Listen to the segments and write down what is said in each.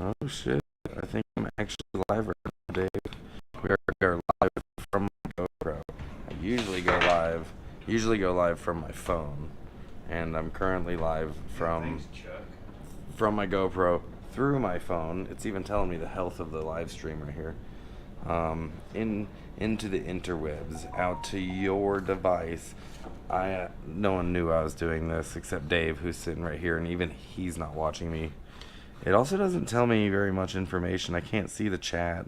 Oh shit! I think I'm actually live right now, Dave. We are live from my GoPro. I usually go live from my phone, and I'm currently live from my GoPro through my phone. It's even telling me the health of the live stream right here. Into the interwebs, out to your device. No one knew I was doing this except Dave, who's sitting right here, and even he's not watching me. It also doesn't tell me very much information. I can't see the chat.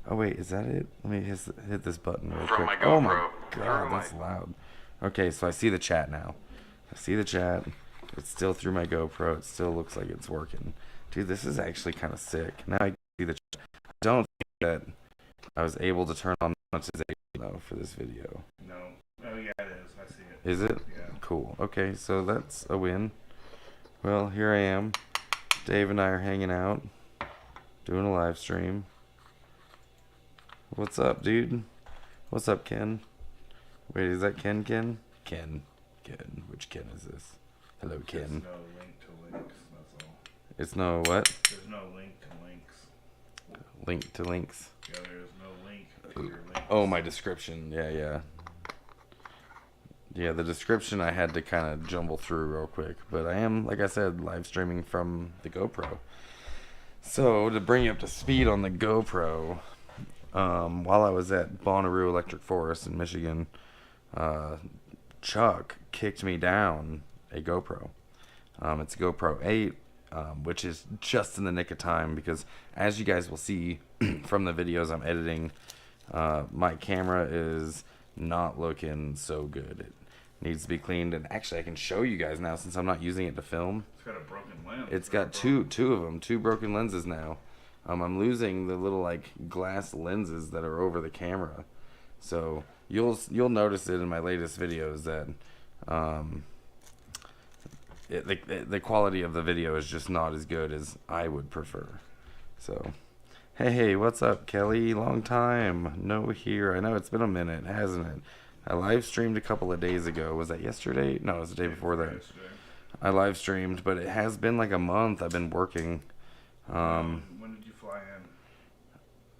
Oh wait, is that it? Let me hit this button real quick. Oh my god, that's loud. Okay, so I see the chat now. I see the chat. It's still through my GoPro. It still looks like it's working. Dude, this is actually kind of sick. Now I can see the chat. I don't think that I was able to turn on monetization though for this video. No. Oh yeah, it is. I see it. Is it? Yeah. Cool. Okay, so that's a win. Well, here I am. Dave and I are hanging out, doing a live stream. What's up, dude? What's up, Ken? Wait, is that Ken? Ken? Which Ken is this? Hello, Ken. There's no link to links, that's all. It's no what? There's no link to links. Link to links? Yeah, there's no link to your links. Oh, my description. Yeah. Yeah, the description I had to kind of jumble through real quick. But I am, like I said, live streaming from the GoPro. So, to bring you up to speed on the GoPro, while I was at Bonnaroo Electric Forest in Michigan, Chuck kicked me down a GoPro. It's a GoPro 8, which is just in the nick of time because, as you guys will see from the videos I'm editing, my camera is not looking so good. It needs to be cleaned, and actually I can show you guys now since I'm not using it to film. It's got a broken lens. It's got two of them, two broken lenses now. I'm losing the little like glass lenses that are over the camera, so you'll notice it in my latest videos that the quality of the video is just not as good as I would prefer. So hey, what's up, Kelly? Long time no here. I know it's been a minute, hasn't it? I live streamed a couple of days ago. Was that yesterday? No, it was the day before that. I live streamed, but it has been like a month. I've been working. When did you fly in?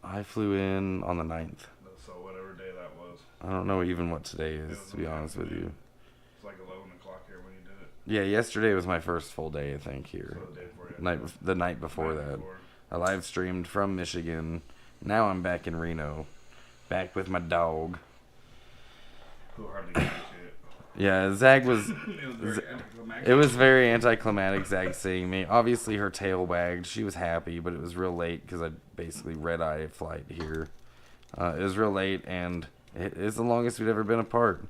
I flew in on the 9th. So whatever day that was. I don't know even what today is, to be honest with you. It's like 11 o'clock here when you did it. Yeah, yesterday was my first full day, I think, here. So the day before you The night before that. I live streamed from Michigan. Now I'm back in Reno. Back with my dog. Who hardly gives a shit. Yeah, Zag was... It was very anticlimactic. It was very anticlimactic, Zag seeing me. Obviously, her tail wagged. She was happy, but it was real late because I basically red-eye a flight here. It was real late, and it is the longest we'd ever been apart.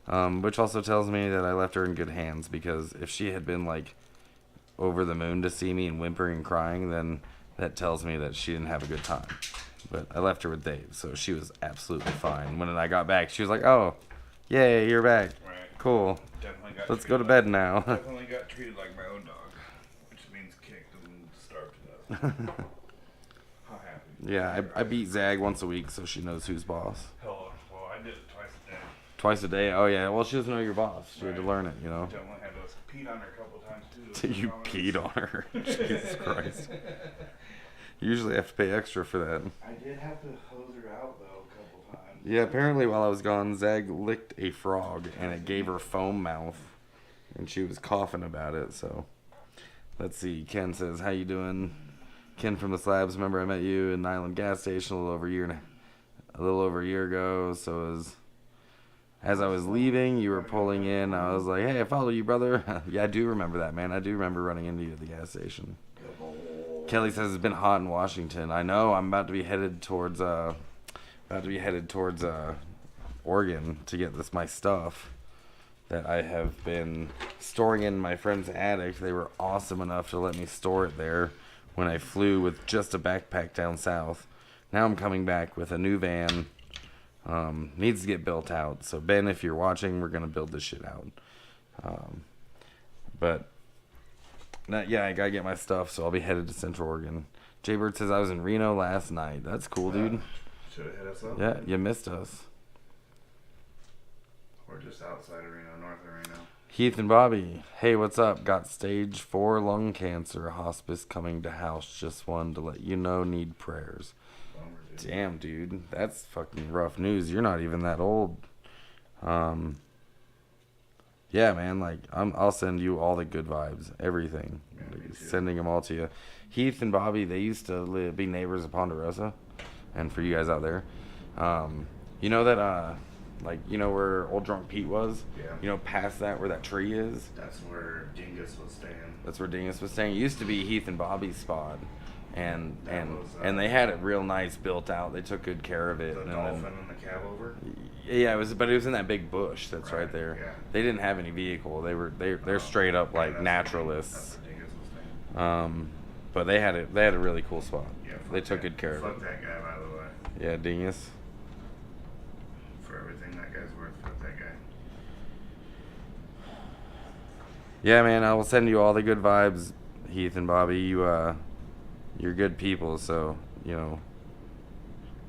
Which also tells me that I left her in good hands, because if she had been, like, over the moon to see me and whimpering and crying, then that tells me that she didn't have a good time. But I left her with Dave, so she was absolutely fine. When I got back, she was like, oh, yay, you're back. Right. Cool. Let's go to like, bed now. Definitely got treated like my own dog, which means kicked and starved to death. How happy. Yeah, I beat Zag once a week, so she knows who's boss. Hello. Well, I did it twice a day. Twice a day? Oh, yeah. Well, she doesn't know you're boss. She had to learn it, you know. Definitely had to peed on her a couple times, too. You peed on her. Jesus Christ. You usually have to pay extra for that. I did have to hose her out, though, a couple times. Yeah, apparently while I was gone, Zag licked a frog, and it gave her foam mouth. And she was coughing about it, so... Let's see. Ken says, how you doing? Ken from the Slabs. Remember I met you in Island gas station a little over a year ago. So as I was leaving, you were pulling in. I was like, hey, I followed you, brother. Yeah, I do remember that, man. I do remember running into you at the gas station. Kelly says it's been hot in Washington. I know. I'm about to be headed towards Oregon to get my stuff that I have been storing in my friend's attic. They were awesome enough to let me store it there when I flew with just a backpack down south. Now I'm coming back with a new van. Needs to get built out. So Ben, if you're watching, we're gonna build this shit out. Yeah, I gotta get my stuff, so I'll be headed to Central Oregon. Jaybird says I was in Reno last night. That's cool, dude. Should have hit us up. Yeah, you missed us. We're just outside of Reno, north of Reno. Heath and Bobby, hey, what's up? Got stage 4 lung cancer. Hospice coming to house. Just wanted to let you know. Need prayers. Bummer, dude. Damn, dude, that's fucking rough news. You're not even that old. Yeah, man. Like, I'll send you all the good vibes, everything. Yeah, me too. Sending them all to you. Heath and Bobby, they used to be neighbors of Ponderosa, and for you guys out there, you know that like, you know where Old Drunk Pete was? Yeah. You know, past that where that tree is? That's where Dingus was staying. That's where Dingus was staying. It used to be Heath and Bobby's spot. And That was, and they had it real nice built out. They took good care of it. The and dolphin then, and the cab over. yeah, but it was in that big bush that's right there. Yeah. They didn't have any vehicle. They're straight up like That's naturalists. where Dingus was staying. But they had a really cool spot. Yeah, They took good care of Fuck it. that guy, by the way. Yeah, Dingus. For everything that guy's worth, fuck that guy. Yeah, man, I will send you all the good vibes, Heath and Bobby. You're good people, so you know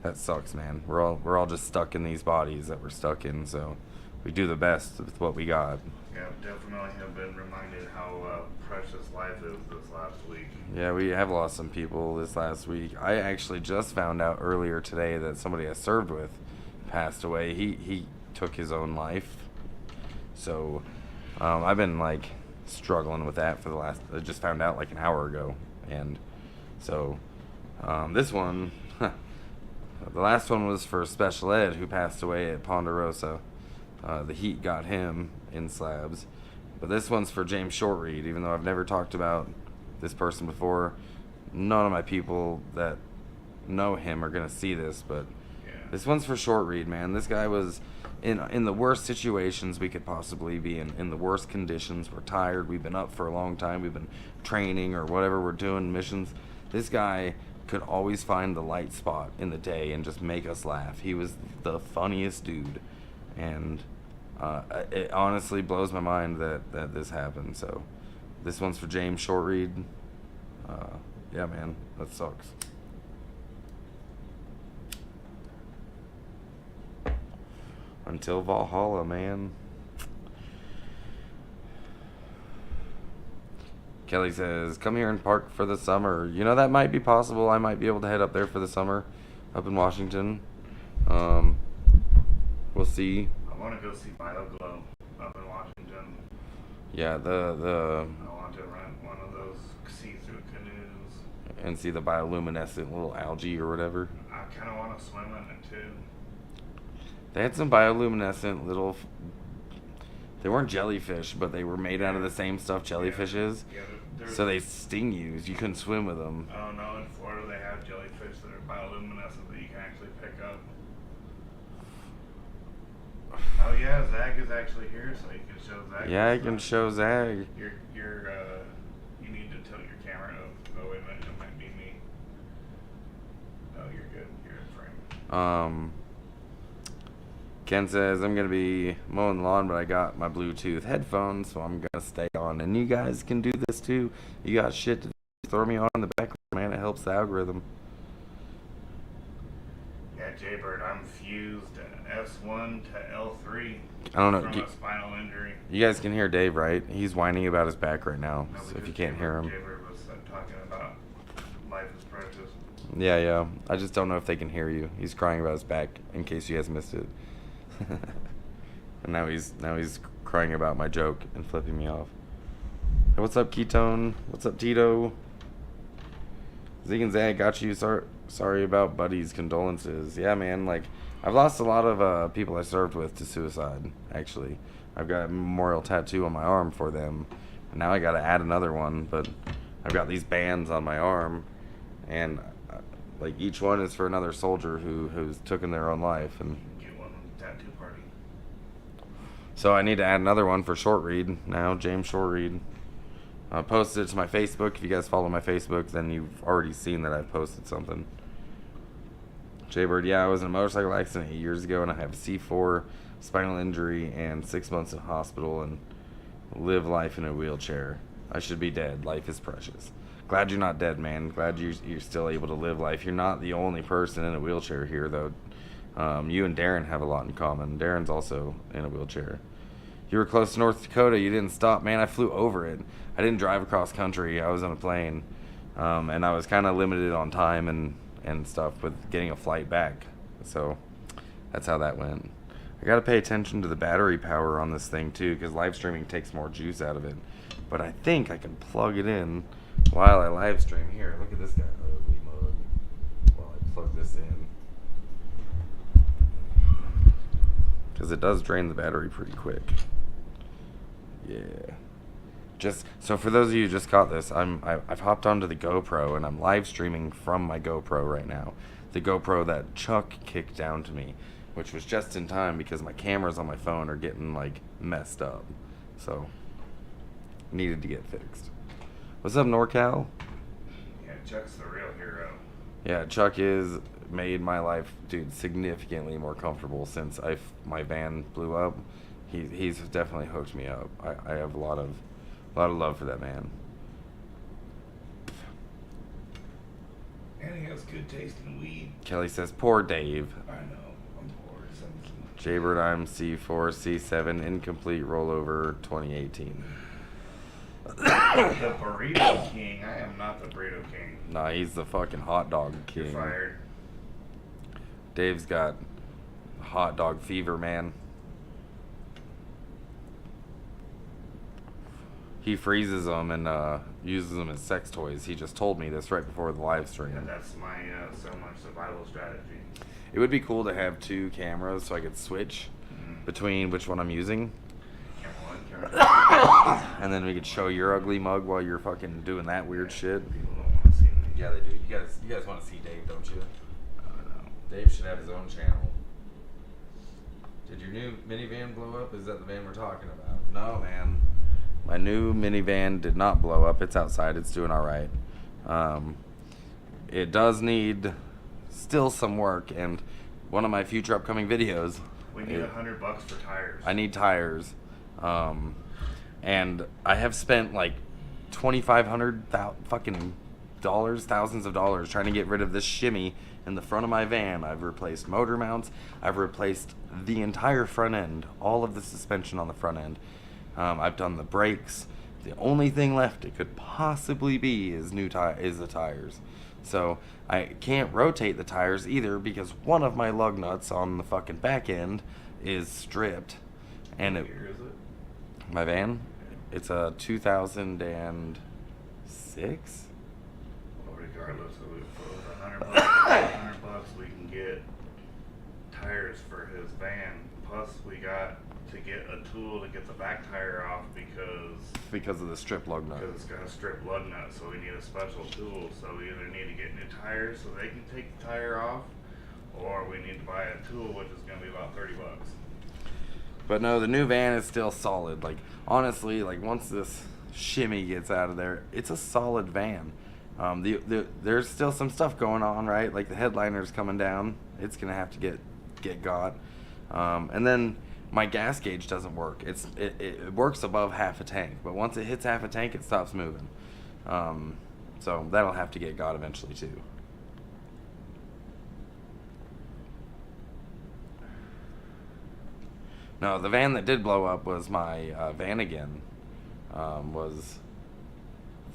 that sucks, man. We're all just stuck in these bodies that we're stuck in, so we do the best with what we got. Yeah, definitely have been reminded how precious life is this last week. Yeah, we have lost some people this last week. I actually just found out earlier today that somebody I served with passed away. He took his own life. So I've been like struggling with that for the last. I just found out like an hour ago, and so this one, the last one was for special ed who passed away at Ponderosa. The heat got him in slabs, but this one's for James Shortreed. Even though I've never talked about this person before, none of my people that know him are gonna see this, but Yeah. this one's for Shortreed, man. This guy was in the worst situations we could possibly be in the worst conditions. We're tired. We've been up for a long time. We've been training or whatever we're doing, missions. This guy could always find the light spot in the day and just make us laugh. He was the funniest dude, and it honestly blows my mind that this happened. So this one's for James Shortreed. Yeah, man, that sucks. Until Valhalla, man. Kelly says, come here and park for the summer. You know, that might be possible. I might be able to head up there for the summer up in Washington. We'll see. I want to go see BioGlow up in Washington. Yeah, I want to rent one of those see-through canoes. and see the bioluminescent little algae or whatever. I kind of want to swim in it too. They had some bioluminescent little. They weren't jellyfish, but they were made out of the same stuff jellyfish is. Yeah, So they sting you. You couldn't swim with them. Oh no, in Florida they have jellyfish that are bioluminescent that you can actually pick up. Oh yeah, Zach is actually here, so you can show Zach. Yeah, I can show Zag. You need to tilt your camera up. Oh wait a minute, it might be me. Oh, you're good. You're in frame. Ken says, I'm going to be mowing the lawn, but I got my Bluetooth headphones, so I'm going to stay on. And you guys can do this too. You got shit to do. Throw me on in the background, man. It helps the algorithm. Yeah, Jaybird, I'm fused S1 to L3. I don't know. From a spinal injury. You guys can hear Dave, right? He's whining about his back right now. No, So if you because can't hear him. Jaybird was talking about life is precious. Yeah. I just don't know if they can hear you. He's crying about his back in case you guys missed it. And now he's crying about my joke and flipping me off. Hey, what's up, Ketone? What's up, Tito? Zeke and Zag got you. Sorry about Buddy's condolences. Yeah, man. Like, I've lost a lot of people I served with to suicide. Actually, I've got a memorial tattoo on my arm for them, and now I got to add another one. But I've got these bands on my arm, and like each one is for another soldier who's taken their own life. And Get one tattoo party. so I need to add another one for Shortreed now, James Shortreed. I posted it to my Facebook. If you guys follow my Facebook, then you've already seen that I've posted something. Jaybird, yeah, I was in a motorcycle accident 8 years ago, and I have C4, spinal injury, and 6 months in hospital, and live life in a wheelchair. I should be dead. Life is precious. Glad you're not dead, man. Glad you're still able to live life. You're not the only person in a wheelchair here, though. You and Darren have a lot in common. Darren's also in a wheelchair. You were close to North Dakota. You didn't stop, man. I flew over it. I didn't drive across country. I was on a plane, and I was kind of limited on time and stuff with getting a flight back. So that's how that went. I got to pay attention to the battery power on this thing too, because live streaming takes more juice out of it. But I think I can plug it in while I live stream. Here, look at this guy, ugly mug. While I plug this in, because it does drain the battery pretty quick. Yeah. Just so for those of you who just got this, I've hopped onto the GoPro and I'm live streaming from my GoPro right now. The GoPro that Chuck kicked down to me, which was just in time because my cameras on my phone are getting like messed up. So needed to get fixed. What's up, NorCal? Yeah, Chuck's the real hero. Yeah, Chuck is made my life, dude, significantly more comfortable since my van blew up. He's definitely hooked me up. I have a lot of love for that man. And he has good taste in weed. Kelly says, poor Dave. I know, I'm poor. Jaybird IMC 4 C7 incomplete rollover 2018. The Burrito King. I am not the Burrito King. Nah, he's the fucking hot dog king. You're fired. Dave's got hot dog fever, man. He freezes them and uses them as sex toys. He just told me this right before the live stream. And that's my so much survival strategy. It would be cool to have 2 cameras so I could switch between which one I'm using. Camera 1, camera 2. And then we could show your ugly mug while you're fucking doing that weird shit. People don't want to see me. Yeah, they do. You guys want to see Dave, don't you? No. Dave should have his own channel. Did your new minivan blow up? Is that the van we're talking about? No, man. My new minivan did not blow up. It's outside. It's doing all right. It does need still some work, and one of my future upcoming videos. We need $100 for tires. I need tires, and I have spent like $2,500 fucking dollars, thousands of dollars trying to get rid of this shimmy in the front of my van. I've replaced motor mounts. I've replaced the entire front end, all of the suspension on the front end. I've done the brakes. The only thing left it could possibly be is the tires. So I can't rotate the tires either because one of my lug nuts on the fucking back end is stripped. And What year is it? My van, it's a 2006. Well, regardless of it, for $100, we can get tires for his van. Plus, we got to get a tool to get the back tire off Because of the strip lug nut. because it's got a strip lug nut, so we need a special tool. So we either need to get new tires so they can take the tire off, or we need to buy a tool, which is going to be about $30. But no, the new van is still solid. Like, honestly, like once this shimmy gets out of there, it's a solid van. There's still some stuff going on, right? Like the headliner's coming down. It's gonna have to get got. And then my gas gauge doesn't work. It works above half a tank, but once it hits half a tank, it stops moving. So that'll have to get got eventually too. No, the van that did blow up was my van again. Was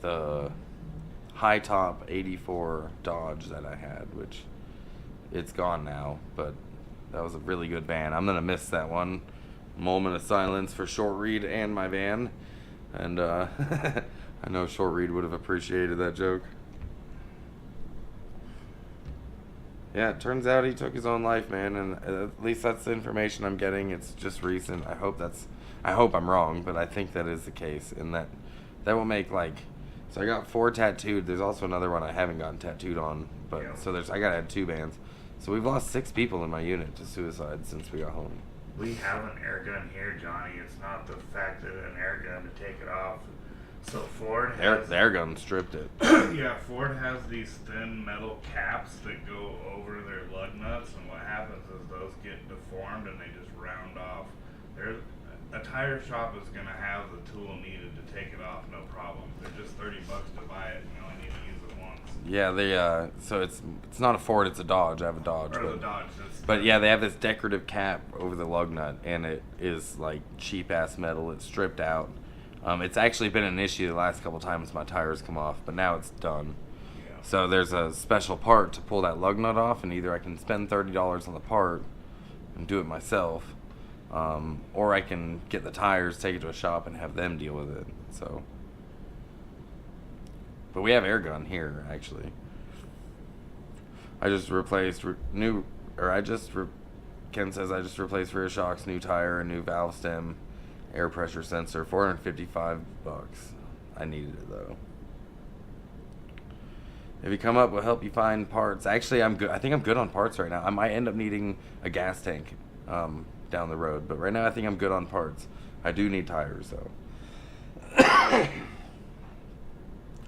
the high top 84 Dodge that I had, which it's gone now, but that was a really good van. I'm gonna miss that one. Moment of silence for Short Reed and my van, and I know Short Reed would have appreciated that joke. Yeah, it turns out he took his own life, man, and at least that's the information I'm getting. It's just recent. I hope I'm wrong, but I think that is the case, and that will make so I got 4 tattooed. There's also another one I haven't gotten tattooed on, but Yeah. so I gotta add 2 bands. So we've lost 6 people in my unit to suicide since we got home. We have an air gun here, Johnny. It's not the fact that an air gun to take it off. So Ford has Their gun stripped it. yeah, Ford has these thin metal caps that go over their lug nuts, and what happens is those get deformed and they just round off. A tire shop is going to have the tool needed to take it off, no problem. They're just $30 to buy it, and you only need to use it once. Yeah, they so it's not a Ford, it's a Dodge. I have a Dodge. Or the Dodge. But yeah, they have this decorative cap over the lug nut, and it is like cheap ass metal. It's stripped out. It's actually been an issue the last couple times my tires come off, but now it's done. Yeah. So there's a special part to pull that lug nut off, and either I can spend $30 on the part and do it myself, or I can get the tires, take it to a shop, and have them deal with it. So, but we have air gun here actually. I just replaced Ken says I just replaced rear shocks, new tire, a new valve stem, air pressure sensor, $455. I needed it though. If you come up, we'll help you find parts. Actually, I'm good. I think I'm good on parts right now. I might end up needing a gas tank down the road, but right now I think I'm good on parts. I do need tires though.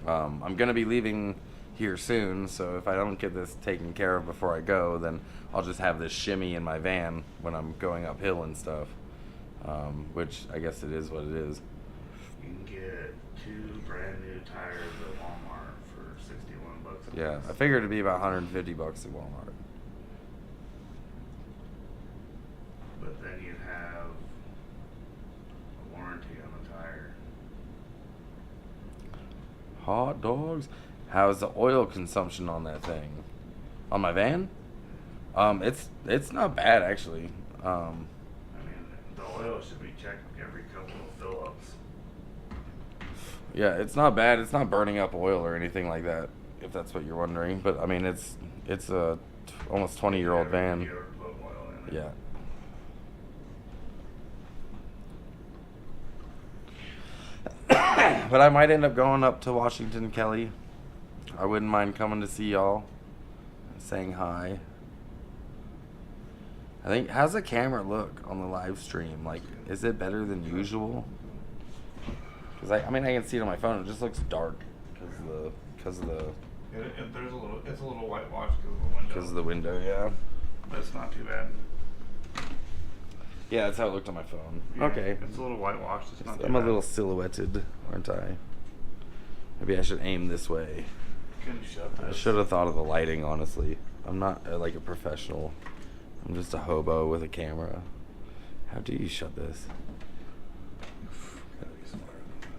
I'm gonna be leaving here soon, so if I don't get this taken care of before I go, then I'll just have this shimmy in my van when I'm going uphill and stuff, which I guess it is what it is. You can get 2 brand new tires at Walmart for $61 a Yeah, piece. I figured it'd be about $150 at Walmart. But then you have a warranty on the tire. Hot dogs. How's the oil consumption on that thing? On my van? It's not bad actually. I mean, the oil should be checked every couple of fill-ups. Yeah, it's not bad. It's not burning up oil or anything like that, if that's what you're wondering. But I mean, it's a almost 20-year-old van. You ever put oil in it? Yeah. But I might end up going up to Washington, Kelly. I wouldn't mind coming to see y'all, saying hi. I think, how's the camera look on the live stream? Like, is it better than usual? Because I mean, I can see it on my phone. It just looks dark because of the It's a little whitewashed because of the window. because of the window. Yeah. But it's not too bad. Yeah, that's how it looked on my phone. Yeah, Okay. It's a little whitewashed. It's not too I'm a bad. little silhouetted, aren't I? Maybe I should aim this way. Can you shut this? I should have thought of the lighting, honestly. I'm not like a professional. I'm just a hobo with a camera. How do you shut this? Gotta be smarter than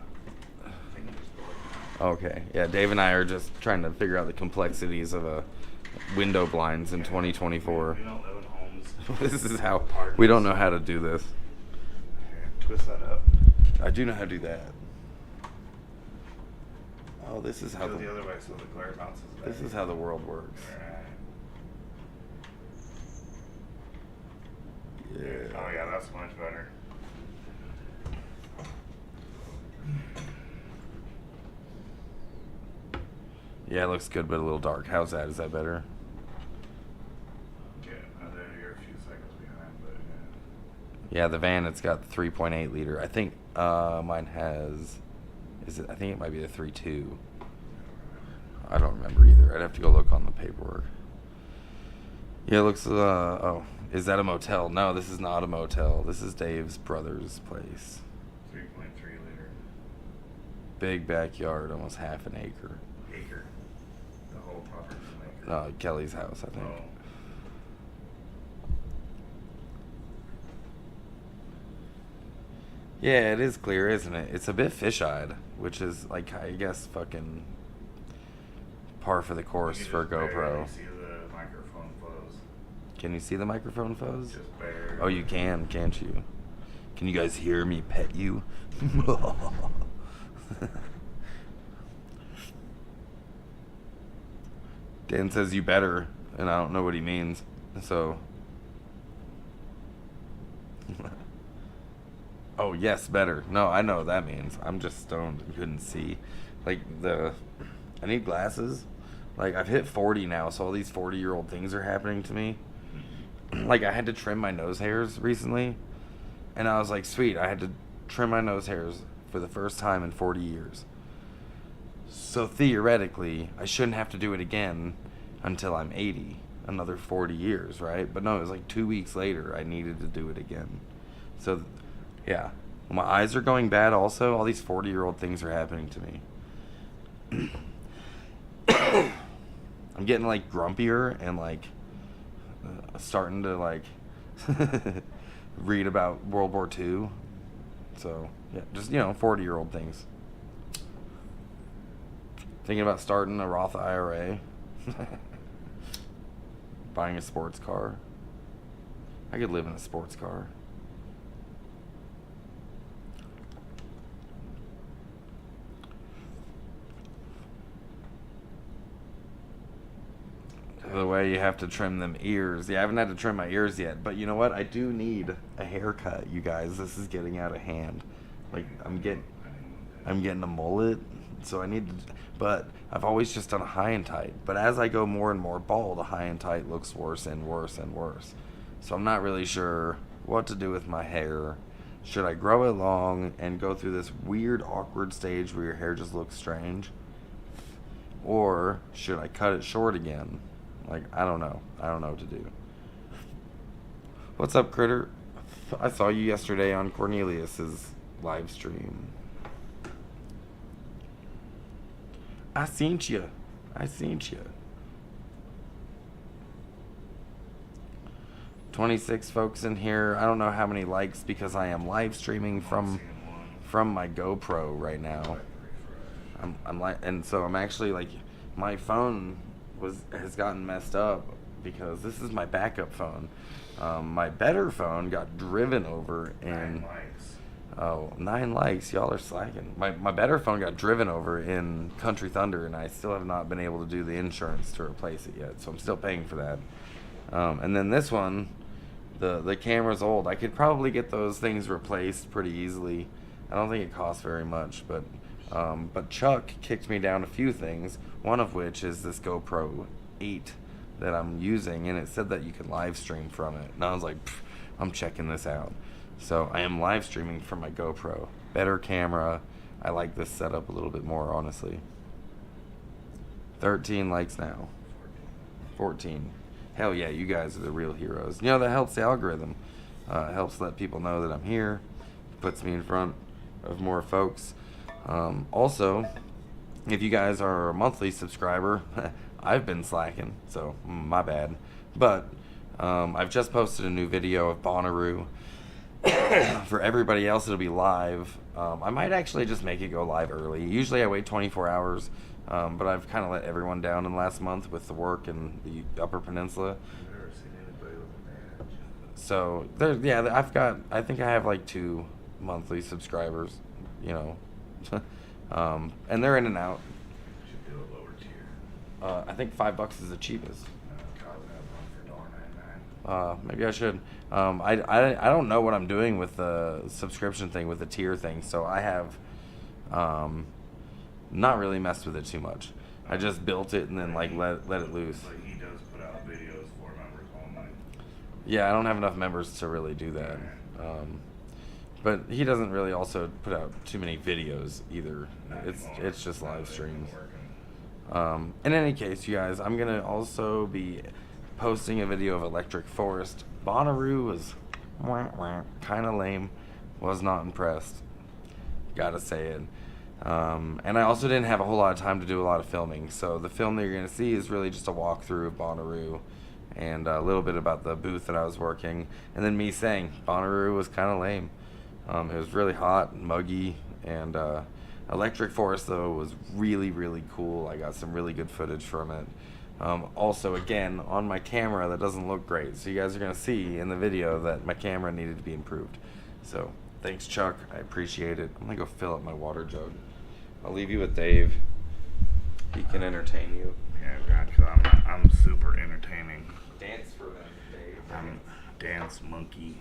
that. I think you just go like that. Okay. Yeah, Dave and I are just trying to figure out the complexities of window blinds in 2024. We don't live in homes. This is how we don't know how to do this. Here, twist that up. I do know how to do that. Oh, this is how Go the other way so the glare bounces back. this is how the world works. Alright. Yeah. Oh yeah, that's much better. Yeah, it looks good, but a little dark. How's that? Is that better? Yeah, you're a few seconds behind, but Yeah, the van, it's got 3.8 liter. I think mine has. I think it might be the 3.2. I don't remember either. I'd have to go look on the paperwork. Yeah, it looks. Oh, is that a motel? No, this is not a motel. This is Dave's brother's place. 3.3 liter Big backyard, almost half an acre. acre. The whole property's an acre. Kelly's house, I think. Oh. Yeah, it is clear, isn't it? It's a bit fish-eyed, which is like, I guess, fucking par for the course You can for a just barely GoPro. see the microphone flows. Can you see the microphone fuzz? Just barely. Oh, you can, can't you? Can you guys hear me pet you? Dan says you better, and I don't know what he means. So. Oh, yes, better. No, I know what that means. I'm just stoned and couldn't see. Like, I need glasses. Like, I've hit 40 now, so all these 40-year-old things are happening to me. Like, I had to trim my nose hairs recently, and I was like, sweet, I had to trim my nose hairs for the first time in 40 years. So theoretically, I shouldn't have to do it again until I'm 80, another 40 years, right? But no, it was like 2 weeks later I needed to do it again. So, yeah. My eyes are going bad also. All these 40-year-old things are happening to me. I'm getting like grumpier and like starting to like read about World War II. So yeah, just 40-year-old things. Thinking about starting a Roth IRA. Buying a sports car. I could live in a sports car. The way you have to trim them ears. Yeah, I haven't had to trim my ears yet, but you know what? I do need a haircut, you guys. This is getting out of hand. Like I'm getting a mullet, so I need to. But I've always just done a high and tight. But as I go more and more bald, a high and tight looks worse and worse and worse. So I'm not really sure what to do with my hair. Should I grow it long and go through this weird, awkward stage where your hair just looks strange? Or should I cut it short again? Like, I don't know. I don't know what to do. What's up, Critter? I saw you yesterday on Cornelius's live stream. I seen you. 26 folks in here. I don't know how many likes because I am live streaming from my GoPro right now. And so I'm actually like, my phone has gotten messed up because this is my backup phone. My better phone got driven over in 9 likes. Y'all are slacking. My better phone got driven over in Country Thunder, and I still have not been able to do the insurance to replace it yet, so I'm still paying for that. And then this one, the camera's old. I could probably get those things replaced pretty easily. I don't think it costs very much, but Chuck kicked me down a few things, one of which is this GoPro 8 that I'm using, and it said that you could live stream from it. And I was like, I'm checking this out. So I am live streaming from my GoPro. Better camera. I like this setup a little bit more, honestly. 13 likes now. 14. Hell yeah, you guys are the real heroes. That helps the algorithm. Helps let people know that I'm here. Puts me in front of more folks. Also, if you guys are a monthly subscriber, I've been slacking, so my bad. But I've just posted a new video of Bonnaroo. For everybody else, it'll be live. I might actually just make it go live early. Usually I wait 24 hours, but I've kind of let everyone down in the last month with the work in the Upper Peninsula. I've never seen anybody with a badge. So, I think I have like 2 monthly subscribers, and they're in and out. Should do a lower tier. I think $5 is the cheapest. Cause that one for $1.99. Maybe I should. I don't know what I'm doing with the subscription thing, with the tier thing, so I have not really messed with it too much. I just built it and then let it loose. But he does put out videos for members only. Yeah, I don't have enough members to really do that. But he doesn't really also put out too many videos either. It's just live streams. In any case, you guys, I'm gonna also be posting a video of Electric Forest. Bonnaroo was kind of lame. Was not impressed. Gotta say it. And I also didn't have a whole lot of time to do a lot of filming. So the film that you're gonna see is really just a walkthrough of Bonnaroo and a little bit about the booth that I was working, and then me saying Bonnaroo was kind of lame. It was really hot and muggy, and Electric Forest though was really, really cool. I got some really good footage from it. Also, again, on my camera that doesn't look great, so you guys are going to see in the video that my camera needed to be improved. So thanks, Chuck. I appreciate it. I'm going to go fill up my water jug. I'll leave you with Dave. He can entertain you. Yeah, gotcha. I'm super entertaining. Dance for them, Dave. I'm a dance monkey.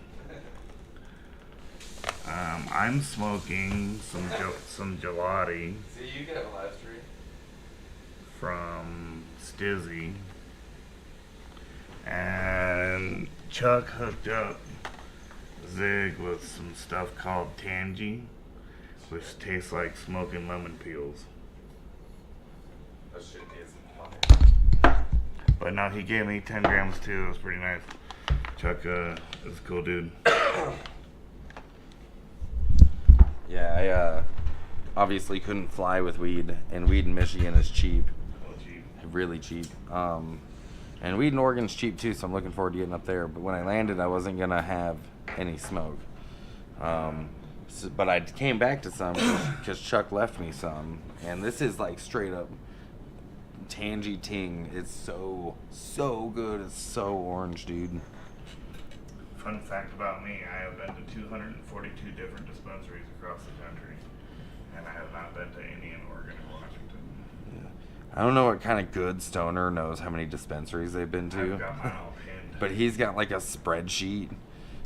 I'm smoking some gelati See, you can have a live stream. from Stizzy, and Chuck hooked up Zig with some stuff called Tangy, which tastes like smoking lemon peels. That shit is fire. But no, he gave me 10 grams too. It was pretty nice. Chuck is a cool dude. Yeah, I obviously couldn't fly with weed, and weed in Michigan is cheap. Oh, gee. really cheap. And weed in Oregon's cheap too, so I'm looking forward to getting up there. But when I landed, I wasn't gonna have any smoke. But I came back to some because Chuck left me some, and this is like straight up tangy ting. It's so good. It's so orange, dude. Fun fact about me, I have been to 242 different dispensaries across the country, and I have not been to any in Oregon or Washington. Yeah. I don't know what kind of good stoner knows how many dispensaries they've been to. I've got mine all pinned. But he's got like a spreadsheet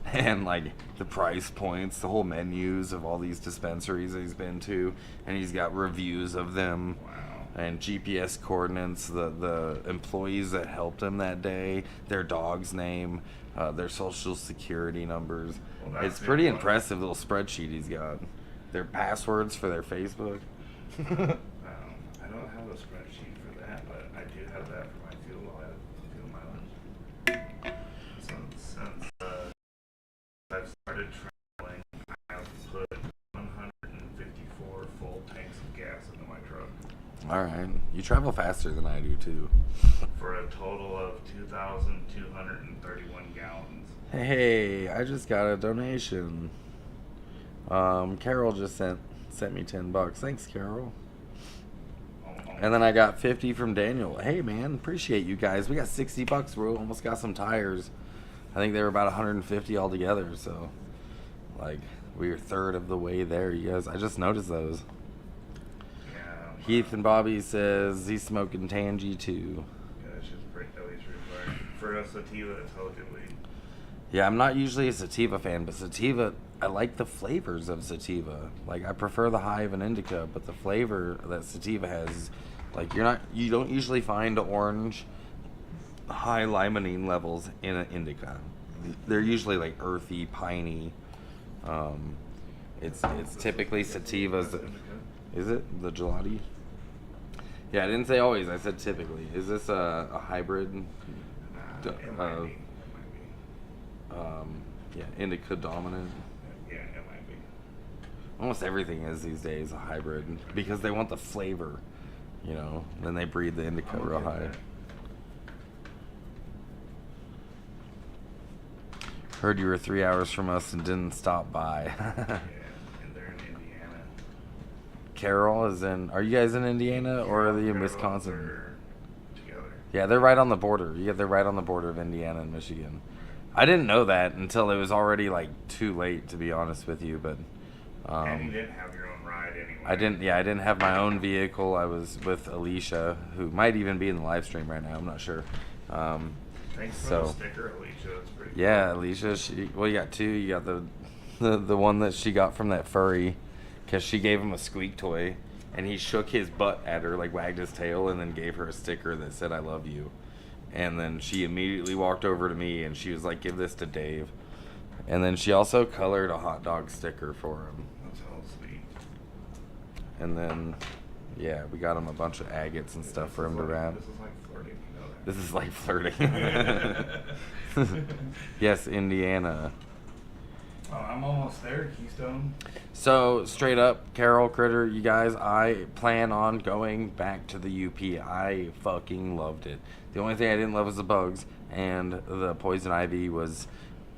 and like the price points, the whole menus of all these dispensaries that he's been to, and he's got reviews of them. Wow. And GPS coordinates, the employees that helped him that day, their dog's name, their social security numbers. Well, it's pretty impressive little spreadsheet he's got. Their passwords for their Facebook. I don't have a spreadsheet for that, but I do have that for my fuel mileage. Since I've started traveling, I have put 154 full tanks of gas into my truck. All right. You travel faster than I do, too. For a total of 2,231 gallons. Hey, I just got a donation. Carol just sent me $10. Thanks, Carol. And then I got 50 from Daniel. Hey, man, appreciate you guys. We got $60. We almost got some tires. I think they were about 150 altogether. So, like, we were third of the way there. You guys, I just noticed those. Heath and Bobby says he's smoking Tangy too. Yeah, that's just pretty at least required. For a sativa, it's hella good weed. Yeah, I'm not usually a sativa fan, but sativa, I like the flavors of sativa. Like, I prefer the high of an indica, but the flavor that sativa has, like, you don't usually find orange high limonene levels in an indica. They're usually like earthy, piney. It's typically sativas. Is it the gelati? Yeah, I didn't say always. I said typically. Is this a hybrid? It might be. Yeah, indica dominant. Yeah, it might be. Almost everything is these days a hybrid because they want the flavor, you know. Then they breed the indica real high. Heard you were 3 hours from us and didn't stop by. Yeah, and they're in Indiana. Carol is in. Are you guys in Indiana or are they in Wisconsin? Together. Yeah, they're right on the border. Yeah, they're right on the border of Indiana and Michigan. I didn't know that until it was already like too late, to be honest with you. But and you didn't have your own ride anyway. I didn't. Yeah, I didn't have my own vehicle. I was with Alicia, who might even be in the live stream right now. I'm not sure. Thanks for so, the sticker, Alicia. That's pretty yeah, cool. Alicia. You got two. You got the one that she got from that furry, because she gave him a squeak toy, and he shook his butt at her, like wagged his tail, and then gave her a sticker that said "I love you." And then she immediately walked over to me and she was like, "Give this to Dave." And then she also colored a hot dog sticker for him. That's all sweet. And then, yeah, we got him a bunch of agates and stuff for him to wrap. This is like flirting, you know that. This is like flirting. Yes, Indiana. Oh, I'm almost there, Keystone. So, straight up, Carol, Critter, you guys, I plan on going back to the UP. I fucking loved it. The only thing I didn't love was the bugs, and the poison ivy was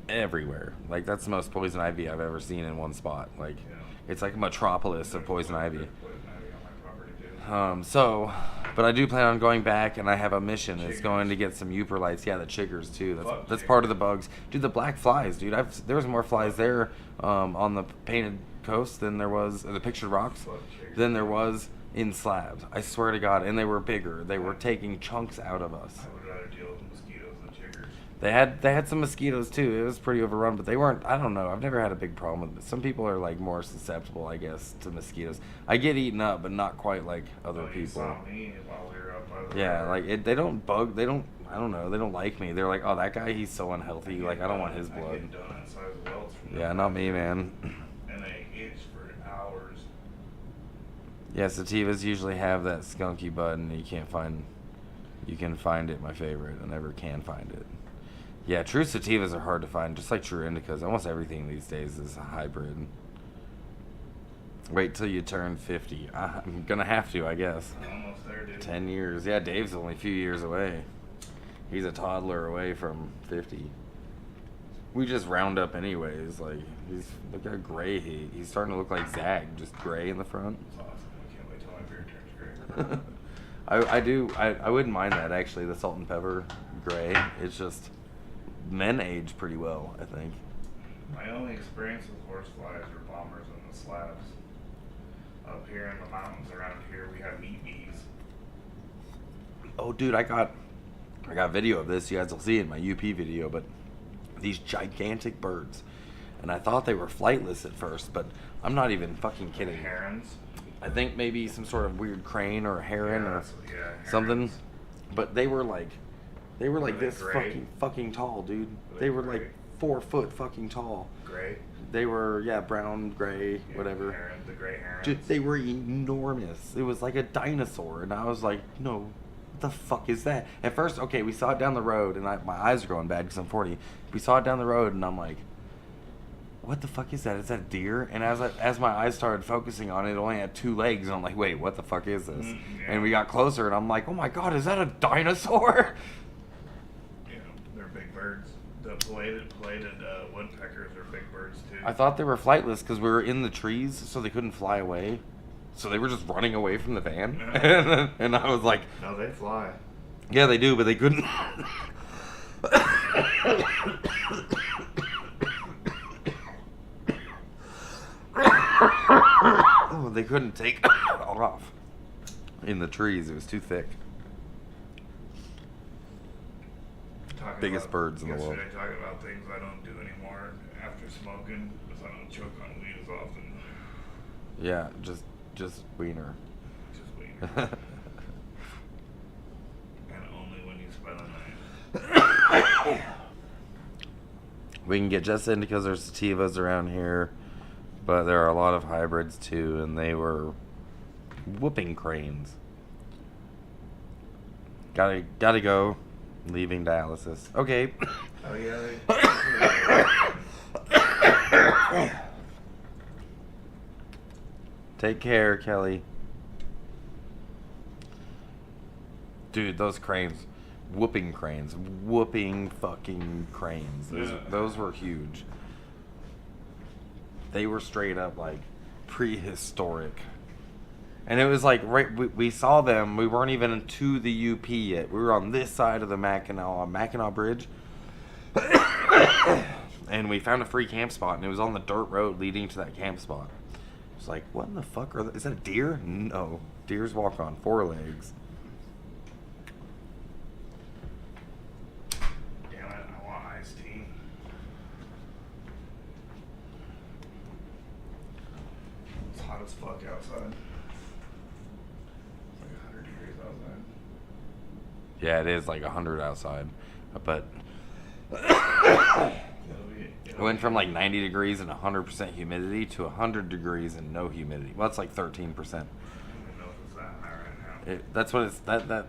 everywhere. Like, that's the most poison ivy I've ever seen in one spot. Like, Yeah. it's like a metropolis of poison ivy. Poison ivy on my property, too. But I do plan on going back, and I have a mission. It's Chiggers. going to get some Uper lights. Yeah, the chiggers too. Fuck That's chiggers. part of the bugs, dude. The black flies, dude. There was more flies there on the painted coast than there was the pictured rocks Fuck chiggers. than there was in slabs. I swear to God, and they were bigger. They were taking chunks out of us. I would rather deal with mosquitoes than chiggers. They had some mosquitoes too. It was pretty overrun, but they weren't. I don't know. I've never had a big problem with it. Some people are like more susceptible, I guess, to mosquitoes. I get eaten up, but not quite like other Oh, you people. saw me while we were up by the Yeah, river. like they don't bug. They don't. I don't know. They don't like me. They're like, oh, that guy, he's so unhealthy. Like, I don't want his I blood. get donut-sized welts from Yeah, them. not me, man. And they itch for hours. Yeah, sativas usually have that skunky bud, and you can't find. You can find it. My favorite. I never can find it. Yeah, true sativas are hard to find, just like true indicas. Almost everything these days is a hybrid. Wait till you turn 50. I'm gonna have to, I guess. Almost there, dude. 10 years. Yeah, Dave's only a few years away. He's a toddler away from 50. We just round up anyways. Like, look how gray he's starting to look like Zag, just gray in the front. That's awesome. I can't wait till my beard turns gray. I wouldn't mind that actually, the salt and pepper gray. It's just men age pretty well, I think. My only experience with horseflies are bombers in the slabs. Up here in the mountains around here, we have meat bees. Oh, dude, I got video of this. You guys will see it in my UP video, but these gigantic birds, and I thought they were flightless at first, but I'm not even fucking kidding. Herons. I think maybe some sort of weird crane or a heron or herons. something, but they were like Were they this gray? fucking tall, dude. Were They they were gray? like 4 foot fucking tall. Gray. They were brown, gray, Yeah, whatever. The gray herons. Dude, they were enormous. It was like a dinosaur, and I was like, no, what the fuck is that? At first, okay, we saw it down the road, and my eyes are going bad because I'm 40. We saw it down the road, and I'm like, what the fuck is that? Is that a deer? And as my eyes started focusing on it, it only had 2 legs, and I'm like, wait, what the fuck is this? Yeah. And we got closer, and I'm like, oh my god, is that a dinosaur? Yeah, they're big birds. The plated woodpeckers are big birds too. I thought they were flightless because we were in the trees, so they couldn't fly away. So they were just running away from the van. Yeah. And I was like, No, they fly. yeah, they do, but they couldn't. Oh, they couldn't take off in the trees. It was too thick. Talking Biggest about- birds in the world. Yesterday, talking about things I don't do anymore after smoking, because I don't choke on weed as often. Yeah, just wiener. Just weed. And only when you spend the night. We can get just indicas or sativas around here, but there are a lot of hybrids too, and they were whooping cranes. Gotta go. Leaving dialysis. Okay. Oh yeah. Take care, Kelly. Dude, those cranes. Whooping cranes. Whooping fucking cranes. Those were huge. They were straight up like prehistoric. And it was like, we saw them, we weren't even to the UP yet. We were on this side of the Mackinac Bridge. And we found a free camp spot, and it was on the dirt road leading to that camp spot. It's like, what in the fuck is that a deer? No. Deers walk on 4 legs. Damn it, I want iced tea. It's hot as fuck outside. It's like 100 degrees outside. Yeah, it is like 100 outside. But it went from like 90 degrees and 100% humidity to 100 degrees and no humidity. Well, it's like 13%. I don't even know if it's that high right now. That's what it's, that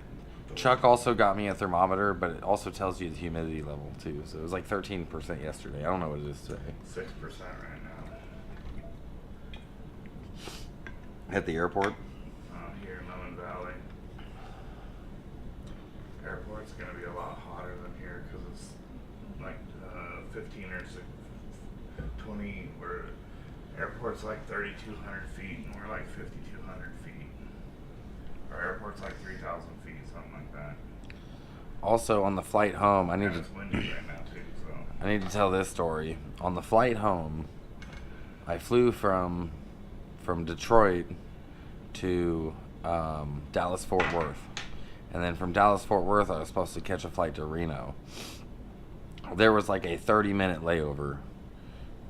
Chuck also got me a thermometer, but it also tells you the humidity level too. So it was like 13% yesterday. I don't know what it is today. 6% right now. At the airport? Here in Lemon Valley. Airport's gonna be a lot hotter than here because it's like 15 or 20. Airport's like 3,200 feet and we're like 5,200 feet. Our airport's like 3,000 feet, something like that. Also, on the flight home, I need It's windy right now too, so. I need to tell this story. On the flight home, I flew from Detroit to Dallas Fort Worth, and then from Dallas Fort Worth I was supposed to catch a flight to Reno. There was like a 30-minute layover,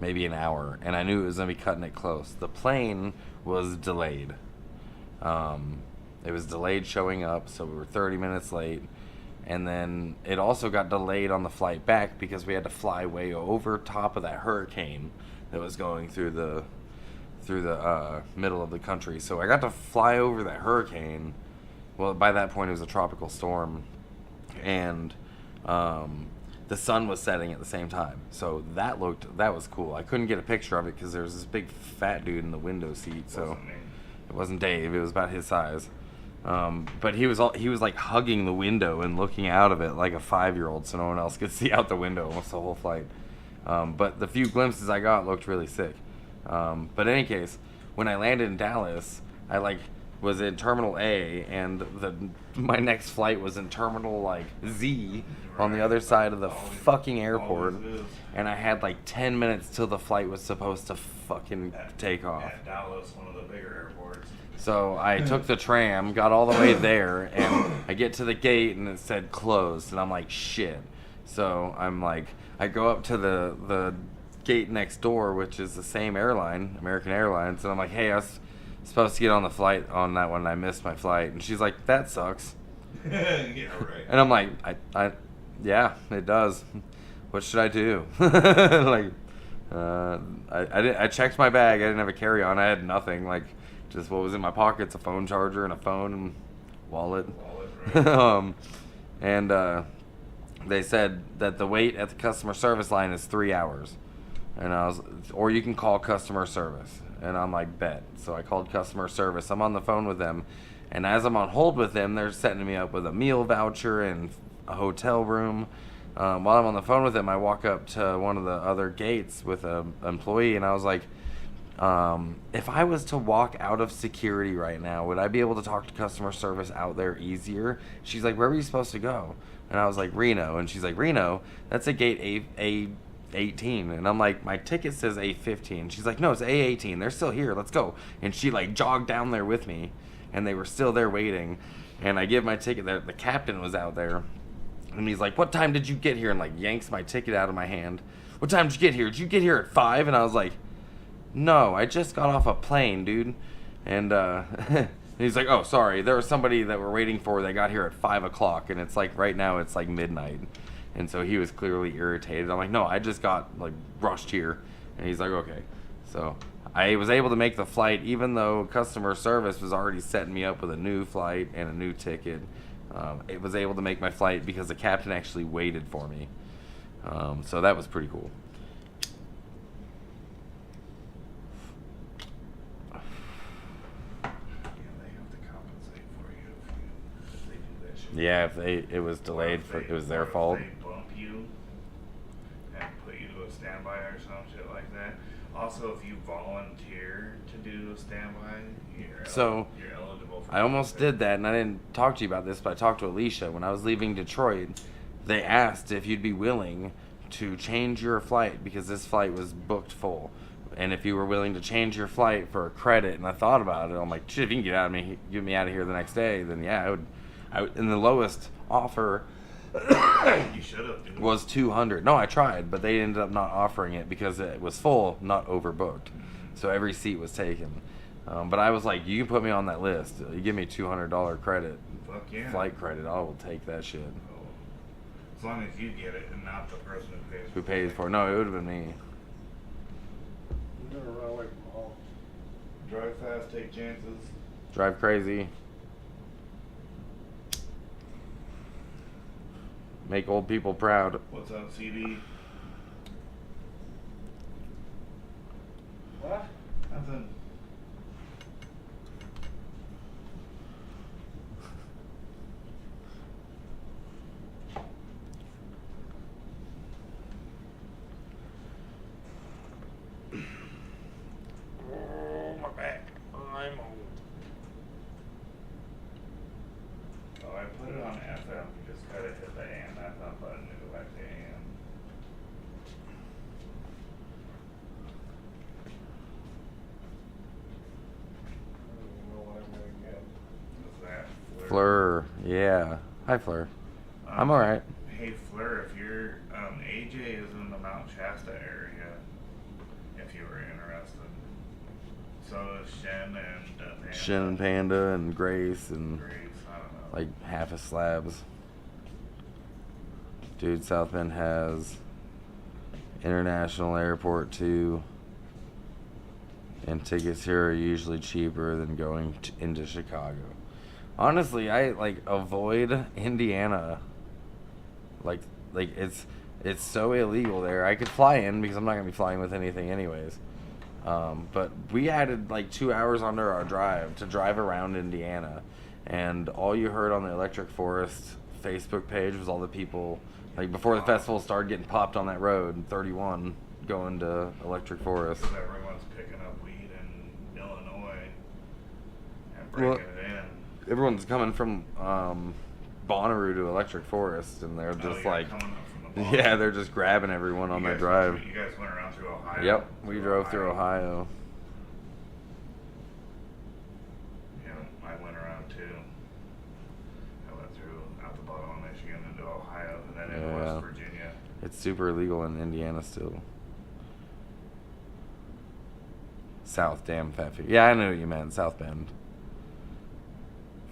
maybe an hour, and I knew it was gonna be cutting it close. The plane was delayed. It was delayed showing up, so we were 30 minutes late. And then it also got delayed on the flight back because we had to fly way over top of that hurricane that was going through the middle of the country. So I got to fly over that hurricane. Well, by that point it was a tropical storm, and the sun was setting at the same time. So that was cool. I couldn't get a picture of it because there was this big fat dude in the window seat. So it wasn't Dave. It was about his size. But he was like hugging the window and looking out of it like a 5-year-old, so no one else could see out the window almost the whole flight. But the few glimpses I got looked really sick. But in any case, when I landed in Dallas, I like was in Terminal A, and my next flight was in Terminal like Z on the other side of the fucking airport, and I had like 10 minutes till the flight was supposed to fucking take off. At Dallas, one of the bigger airports. So I took the tram, got all the way there, and I get to the gate and it said closed, and I'm like, shit. So I'm like, I go up to the gate next door, which is the same airline, American Airlines, and I'm like, hey, I was supposed to get on the flight on that one, and I missed my flight. And she's like, that sucks. Yeah, right. And I'm like, yeah, it does. What should I do? Like, I checked my bag. I didn't have a carry-on. I had nothing. Like, just what was in my pockets: a phone charger and a phone and wallet. Right. And they said that the wait at the customer service line is 3 hours, and or you can call customer service. And I'm like, bet. So I called customer service. I'm on the phone with them, and as I'm on hold with them, they're setting me up with a meal voucher and a hotel room. While I'm on the phone with them, I walk up to one of the other gates with an employee, and I was like, if I was to walk out of security right now, would I be able to talk to customer service out there easier? She's like, where were you supposed to go? And I was like, Reno. And she's like, Reno? That's a gate A18. And I'm like, my ticket says A15. She's like, no, it's A18. They're still here. Let's go. And she like jogged down there with me, and they were still there waiting. And I give my ticket. The captain was out there, and he's like, what time did you get here? And like yanks my ticket out of my hand. What time did you get here? Did you get here at 5? And I was like, no, I just got off a plane, dude. And he's like, oh, sorry. There was somebody that we're waiting for that got here at 5 o'clock. And it's like, right now it's like midnight. And so he was clearly irritated. I'm like, no, I just got like rushed here. And he's like, okay. So I was able to make the flight, even though customer service was already setting me up with a new flight and a new ticket. It was able to make my flight because the captain actually waited for me. So that was pretty cool. Yeah, if it was delayed, it was their fault. If they bump you and put you to a standby or some shit like that. Also, if you volunteer to do a standby, you're eligible for I almost did that, and I didn't talk to you about this, but I talked to Alicia. When I was leaving Detroit, they asked if you'd be willing to change your flight because this flight was booked full. And if you were willing to change your flight for a credit, and I thought about it, I'm like, shit, if you can get me out of here the next day, then yeah, I would. And the lowest offer you should have, dude. was $200. No, I tried, but they ended up not offering it because it was full, not overbooked. So every seat was taken. But I was like, you can put me on that list. You give me $200 credit, Fuck yeah. flight credit. I will take that shit. Oh. As long as you get it and not the person Who pays for it? No, it would have been me. You're gonna run away from home. Drive fast, take chances. Drive crazy. Make old people proud. What's up, CD? What? Nothing. Oh, my back. I'm old. Oh, I put it on FM. You just gotta hit the AM FM button to go back to AM. I don't even know what I'm gonna get. What's that? Fleur. Yeah. Hi, Fleur. I'm alright. Hey, Fleur, if you're, AJ is in the Mount Shasta area, if you were interested. So is Shen and Panda. Shin and Panda and Grace and Grace, I don't know. like half a slabs. Dude, South Bend has international airport too. And tickets here are usually cheaper than going into Chicago. Honestly, I like avoid Indiana. Like It's so illegal there. I could fly in because I'm not gonna be flying with anything anyways. But we added like 2 hours under our drive to drive around Indiana, and all you heard on the Electric Forest Facebook page was all the people, like before the festival started, getting popped on that road, 31, going to Electric Forest. Because everyone's picking up weed in Illinois and breaking it in. Everyone's coming from Bonnaroo to Electric Forest, and they're just like, coming up from the yeah, they're just grabbing everyone on that drive. You guys went around through Ohio? Yep, we drove through Ohio. Yeah, I went around too. I went through out the bottom of Michigan into Ohio and then into Yeah. West Virginia. It's super illegal in Indiana still. South, damn fat feet. Yeah, I knew what you meant. South Bend.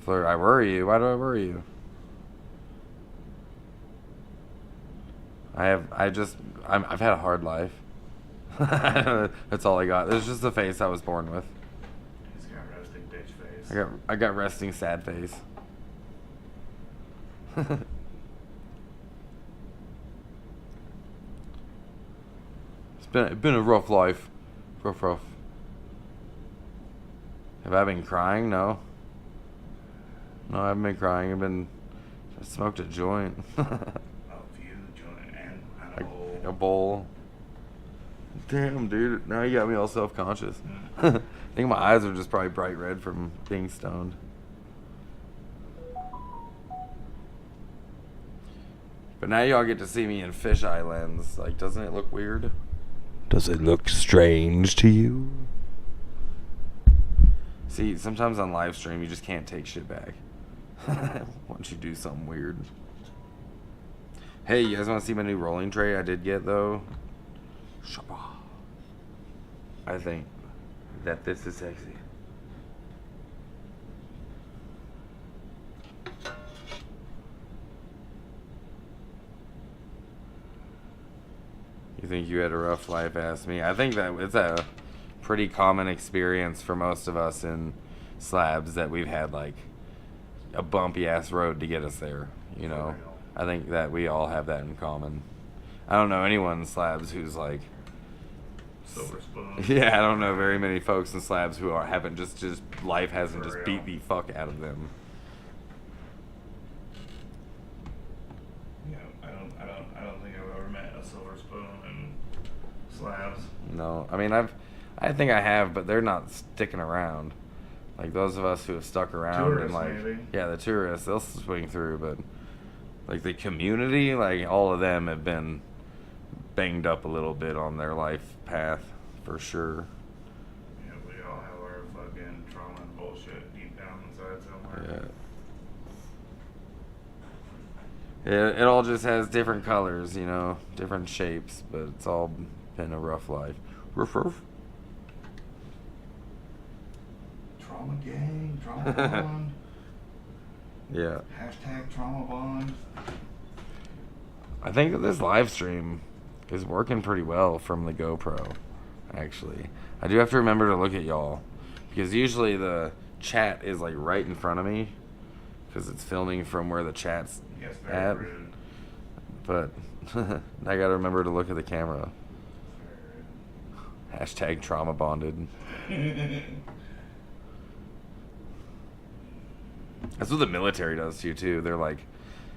Fleur, I worry you. Why do I worry you? I've had a hard life. That's all I got. It's just the face I was born with. He's got resting bitch face. I got resting sad face. It's been a rough life. Rough. Have I been crying? No. No, I haven't been crying. I smoked a joint. A few joint and a bowl. A bowl. Damn, dude. Now you got me all self-conscious. I think my eyes are just probably bright red from being stoned. But now y'all get to see me in fisheye lens. Like, doesn't it look weird? Does it look strange to you? See, sometimes on live stream you just can't take shit back. Once you do something weird. Hey, you guys want to see my new rolling tray I did get though? I think that this is sexy. You think you had a rough life? Ask me. I think that it's a pretty common experience for most of us in slabs that we've had like a bumpy ass road to get us there. You know, I think that we all have that in common. I don't know anyone in slabs who's like Silver spoon. Yeah, I don't know very many folks in slabs who haven't just life hasn't For just real. beat the fuck out of them. Yeah, I don't think I've ever met a silver spoon in slabs. No, I mean I think I have, but they're not sticking around. Like those of us who have stuck around and Tourists, like maybe. yeah, the tourists they'll swing through, but like the community, like all of them have been banged up a little bit on their life path for sure. Yeah, we all have our fucking trauma and bullshit deep down inside somewhere. Yeah. It all just has different colors, you know, different shapes, but it's all been a rough life. Roof. Trauma gang, trauma bond. Yeah. Hashtag trauma bond. I think that this live stream is working pretty well from the GoPro, actually. I do have to remember to look at y'all, because usually the chat is like right in front of me, because it's filming from where the chat's Yes, at. very rude. But I gotta remember to look at the camera. Very Hashtag trauma bonded. rude. That's what the military does to you too. They're like,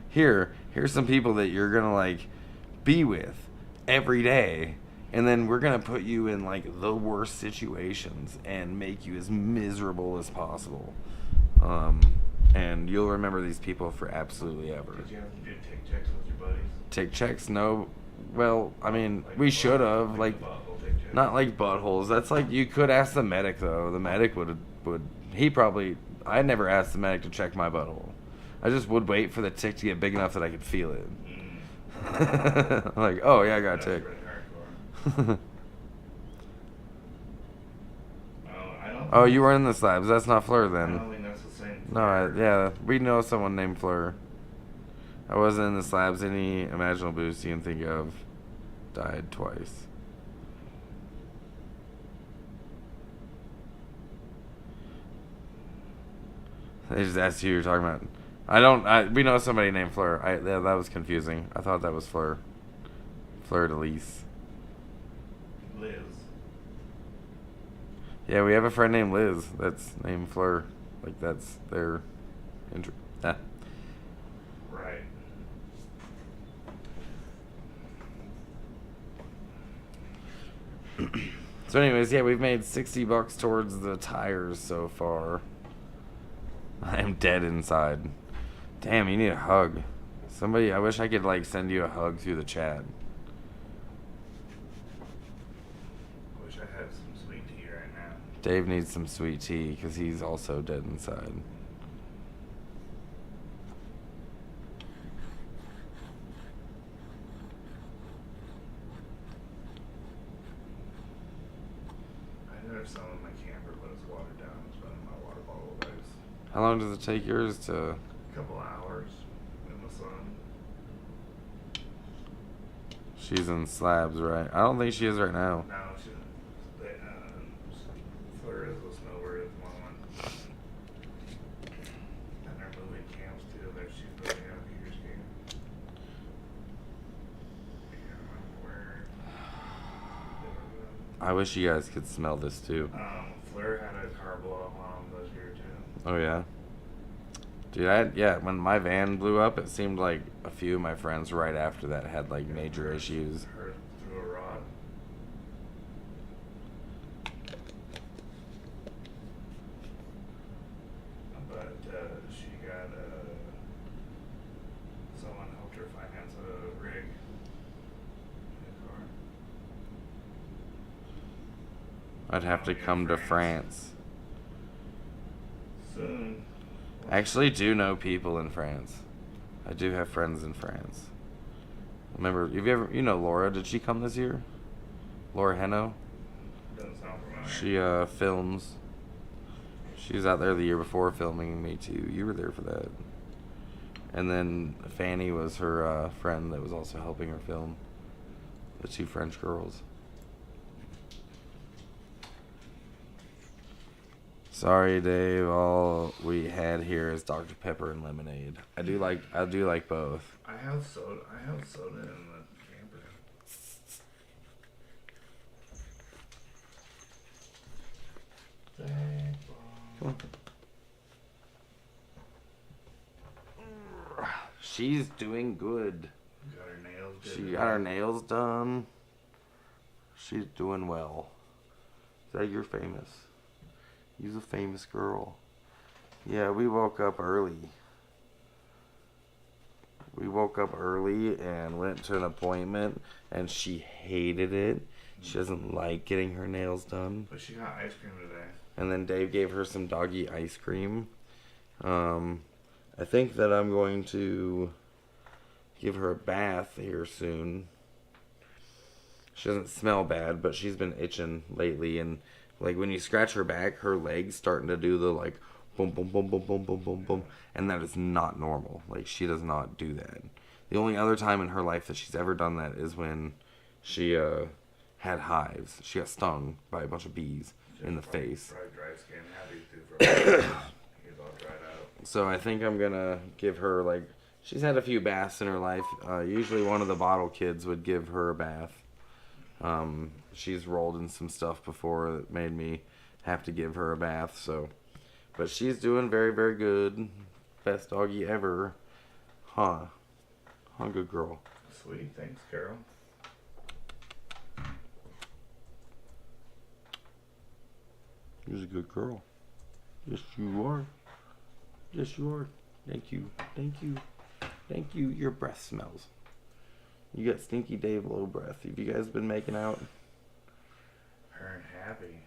here's some people that you're gonna like be with every day, and then we're gonna put you in like the worst situations and make you as miserable as possible. And you'll remember these people for absolutely ever. Did you have to do take checks with your buddies? Take checks? No. Well, I mean, Like we the should have. butthole- Like, the butthole take checks? not like buttholes. That's like, you could ask the medic though. The medic he probably, I never asked the medic to check my butthole. I just would wait for the tick to get big enough that I could feel it. Like, oh yeah, I got a That's tick. really hardcore. I don't Oh, think- you were in the slabs. That's not Fleur I don't then. think that's the same. No, yeah, we know someone named Fleur. I wasn't in the slabs. Any imaginable boost you can think of died twice. They just asked you who you're talking about. We know somebody named Fleur. Yeah, that was confusing. I thought that was Fleur. Fleur de Lis. Liz. Yeah, we have a friend named Liz that's named Fleur. Like, that's their... Ah. Right. So anyways, yeah, we've made $60 towards the tires so far. I am dead inside. Damn, you need a hug. Somebody, I wish I could, like, send you a hug through the chat. Wish I had some sweet tea right now. Dave needs some sweet tea because he's also dead inside. I ended up selling my camper, but it's watered down. It's been in my water bottle of ice. How long does it take yours to... A couple hours in the sun. She's in slabs, right? I don't think she is right now. No, Fleur is a snowbird at the moment. And they're moving camps too. She's moving out of Peter's camp. I can't remember where. I wish you guys could smell this too. Fleur had a car blow up on them this year too. Oh yeah? Dude, yeah, when my van blew up, it seemed like a few of my friends right after that had like major issues. Her through a rod. But she got someone helped her finance a rig. In car. I'd have to come to France. Soon. I actually do know people in France. I do have friends in France. Remember, you know Laura? Did she come this year? Laura Heno? Doesn't sound familiar. She films. She was out there the year before filming me too. You were there for that. And then Fanny was her friend that was also helping her film. The two French girls. Sorry, Dave. All we had here is Dr. Pepper and lemonade. I do like both. I have soda in the camper. Come on. She's doing good. Got her nails did. She got her nails done. She's doing well. Is that you're famous? You're a famous girl. Yeah, we woke up early. We woke up early and went to an appointment, and she hated it. She doesn't like getting her nails done. But she got ice cream today. And then Dave gave her some doggy ice cream. I think that I'm going to give her a bath here soon. She doesn't smell bad, but she's been itching lately, and like when you scratch her back, her legs starting to do the like boom, boom, boom, boom, boom, boom, boom, boom, and that is not normal. Like she does not do that. The only other time in her life that she's ever done that is when she had hives. She got stung by a bunch of bees in the face. Probably dry skin, happy too for he's all dried out. So I think I'm gonna give her like she's had a few baths in her life. Usually one of the bottle kids would give her a bath. She's rolled in some stuff before that made me have to give her a bath. So, but she's doing very, very good. Best doggy ever, huh? Good girl. Sweet, thanks, Carol. You're a good girl. Yes, you are. Yes, you are. Thank you. Thank you. Thank you. Your breath smells. You got Stinky Dave low breath. Have you guys been making out? Her and Happy.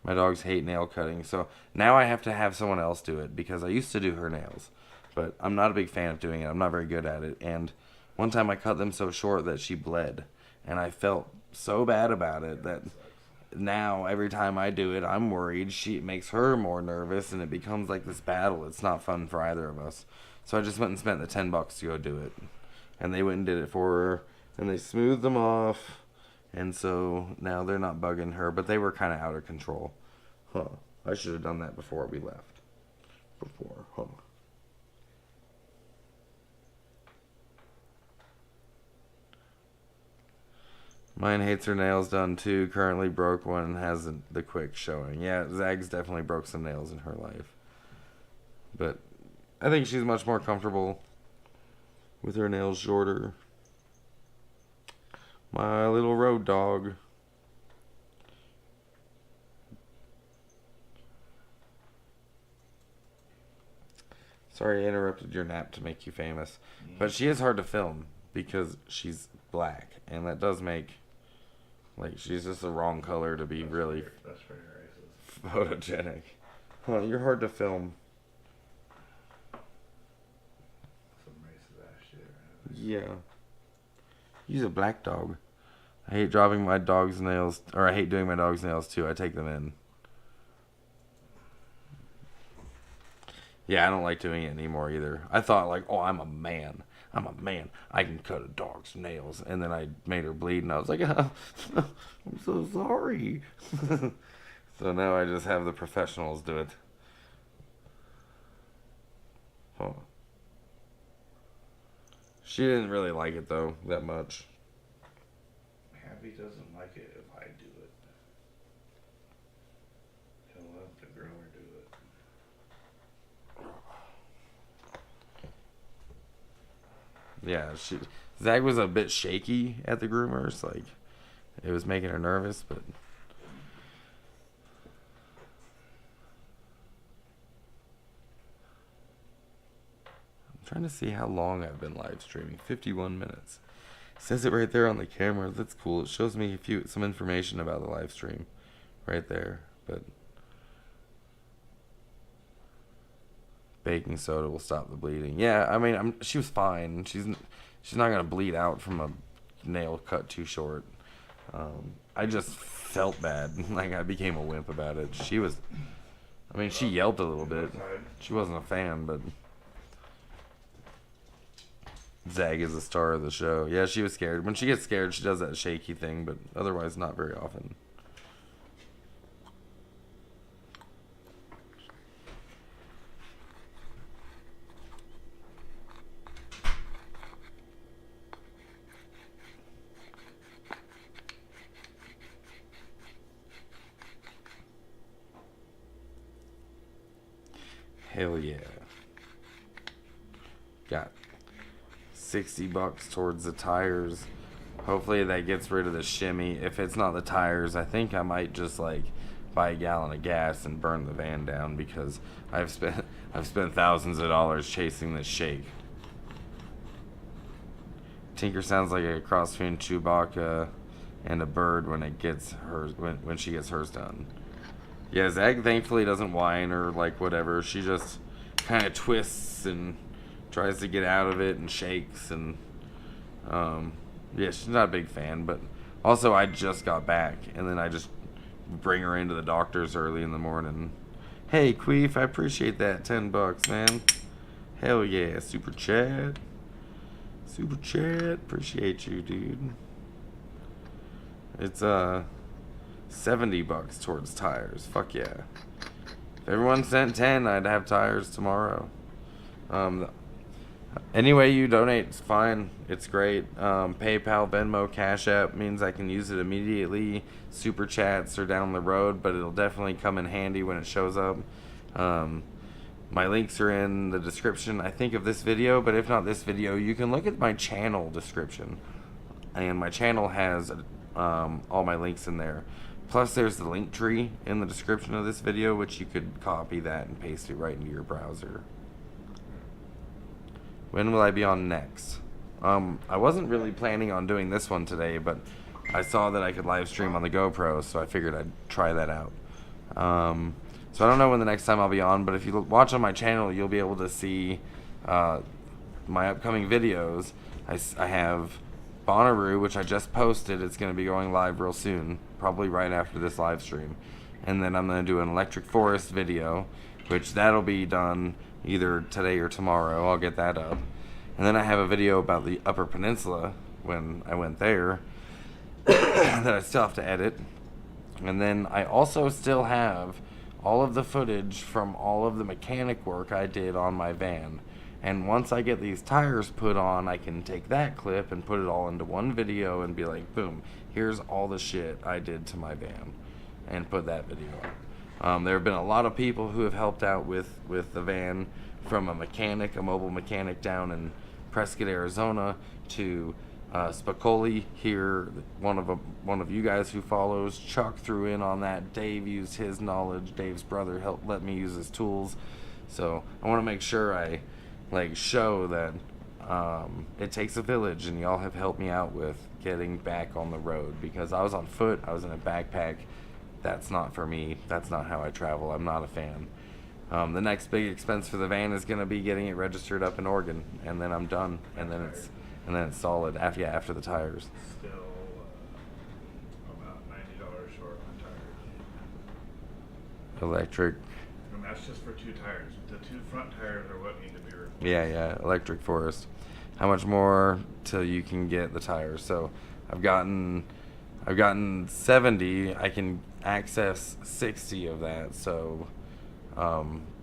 My dogs hate nail cutting, so now I have to have someone else do it because I used to do her nails, but I'm not a big fan of doing it. I'm not very good at it, and one time I cut them so short that she bled, and I felt so bad about it that now every time I do it, I'm worried. It makes her more nervous, and it becomes like this battle. It's not fun for either of us. So I just went and spent the $10 to go do it, and they went and did it for her, and they smoothed them off. And so now they're not bugging her, but they were kind of out of control. Huh. I should have done that before we left. Mine hates her nails done too. Currently broke one and hasn't the quick showing. Yeah, Zag's definitely broke some nails in her life. But I think she's much more comfortable with her nails shorter. My little road dog. Sorry I interrupted your nap to make you famous. But she is hard to film because she's black. And that does make... Like, she's just the wrong color to be really That's very racist. photogenic. Huh, you're hard to film. Some racist ass shit. Right? Yeah. He's a black dog. I hate dropping my dog's nails, or I hate doing my dog's nails too. I take them in. Yeah, I don't like doing it anymore either. I thought like, oh, I'm a man. I'm a man. I can cut a dog's nails. And then I made her bleed, and I was like, oh, I'm so sorry. So now I just have the professionals do it. Oh. She didn't really like it though, that much. Happy doesn't like it if I do it. He'll let the grower do it. Yeah, Zag was a bit shaky at the groomers, like it was making her nervous, but I'm trying to see how long I've been live streaming. 51 minutes. It says it right there on the camera. That's cool. It shows me some information about the live stream right there, but baking soda will stop the bleeding. Yeah, I mean, she was fine. She's not gonna bleed out from a nail cut too short. I just felt bad. Like I became a wimp about it. She yelped a little bit. She wasn't a fan, but Zag is the star of the show. Yeah, she was scared. When she gets scared, she does that shaky thing, but otherwise not very often. Hell yeah. Got $60 towards the tires. Hopefully that gets rid of the shimmy. If it's not the tires, I think I might just like buy a gallon of gas and burn the van down because I've spent thousands of dollars chasing this shake. Tinker sounds like a cross between Chewbacca and a bird when she gets hers done. Yeah, Zag thankfully doesn't whine or like whatever. She just kind of twists and tries to get out of it and shakes and yeah, she's not a big fan. But also I just got back and then I just bring her into the doctor's early in the morning. Hey Queef, I appreciate that $10, man. Hell yeah, super chat, appreciate you, dude. It's $70 towards tires. Fuck yeah. If everyone sent 10, I'd have tires tomorrow. Any way you donate, it's fine. It's great. PayPal, Venmo, Cash App means I can use it immediately. Super chats are down the road, but it'll definitely come in handy when it shows up. My links are in the description, I think, of this video, but if not this video, you can look at my channel description. And my channel has all my links in there. Plus, there's the link tree in the description of this video, which you could copy that and paste it right into your browser. When will I be on next? I wasn't really planning on doing this one today, but I saw that I could live stream on the GoPro, so I figured I'd try that out. So I don't know when the next time I'll be on, but if you watch on my channel, you'll be able to see my upcoming videos. I have Bonnaroo, which I just posted. It's going to be going live real soon, probably right after this live stream. And then I'm going to do an Electric Forest video, which that'll be done either today or tomorrow. I'll get that up. And then I have a video about the Upper Peninsula when I went there that I still have to edit. And then I also still have all of the footage from all of the mechanic work I did on my van. And once I get these tires put on, I can take that clip and put it all into one video and be like, boom, here's all the shit I did to my van, and put that video up. There have been a lot of people who have helped out with the van, from a mobile mechanic down in Prescott, Arizona, to Spicoli here, one of you guys who follows. Chuck threw in on that. Dave used his knowledge. Dave's brother helped let me use his tools. So I want to make sure I show that it takes a village, and y'all have helped me out with getting back on the road, because I was on foot, I was in a backpack. That's not for me. That's not how I travel. I'm not a fan. The next big expense for the van is going to be getting it registered up in Oregon, and then I'm done, and then it's solid after the tires. Still about $90 short on tires. Electric. And that's just for 2 tires. The 2 front tires are what need to be replaced. Yeah, Electric Forest. How much more till you can get the tires? So I've gotten 70. I can access 60 of that. So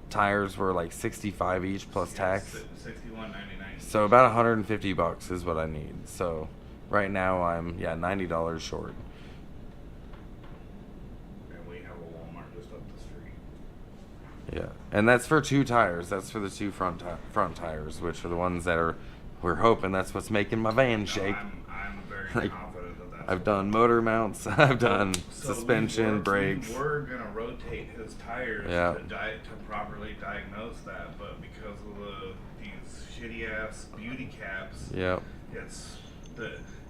tires were like 65 each plus tax. $61.99. So about $150 is what I need. So right now I'm $90 short. And we have a Walmart just up the street. Yeah, and that's for 2 tires. That's for the 2 front tires, which are the ones that we're hoping that's what's making my van shake. I'm very confident that that's I've done motor mounts. I've done suspension, brakes. We were gonna rotate his tires to properly diagnose that, but because of these shitty ass beauty caps, it's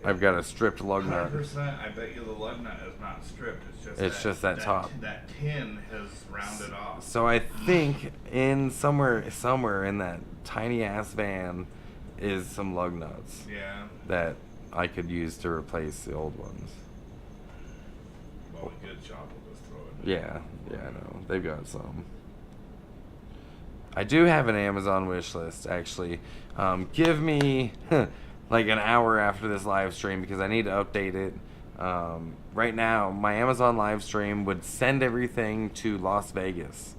I've got a stripped lug nut. 100%. I bet you the lug nut is not stripped. It's just that top. That tin has rounded off. So I think in somewhere in that tiny ass van is some lug nuts. Yeah. That I could use to replace the old ones. Well, a good shop will just throw it. Yeah, I know. They've got some. I do have an Amazon wish list, actually. Give me like an hour after this live stream, because I need to update it. Right now, my Amazon live stream would send everything to Las Vegas.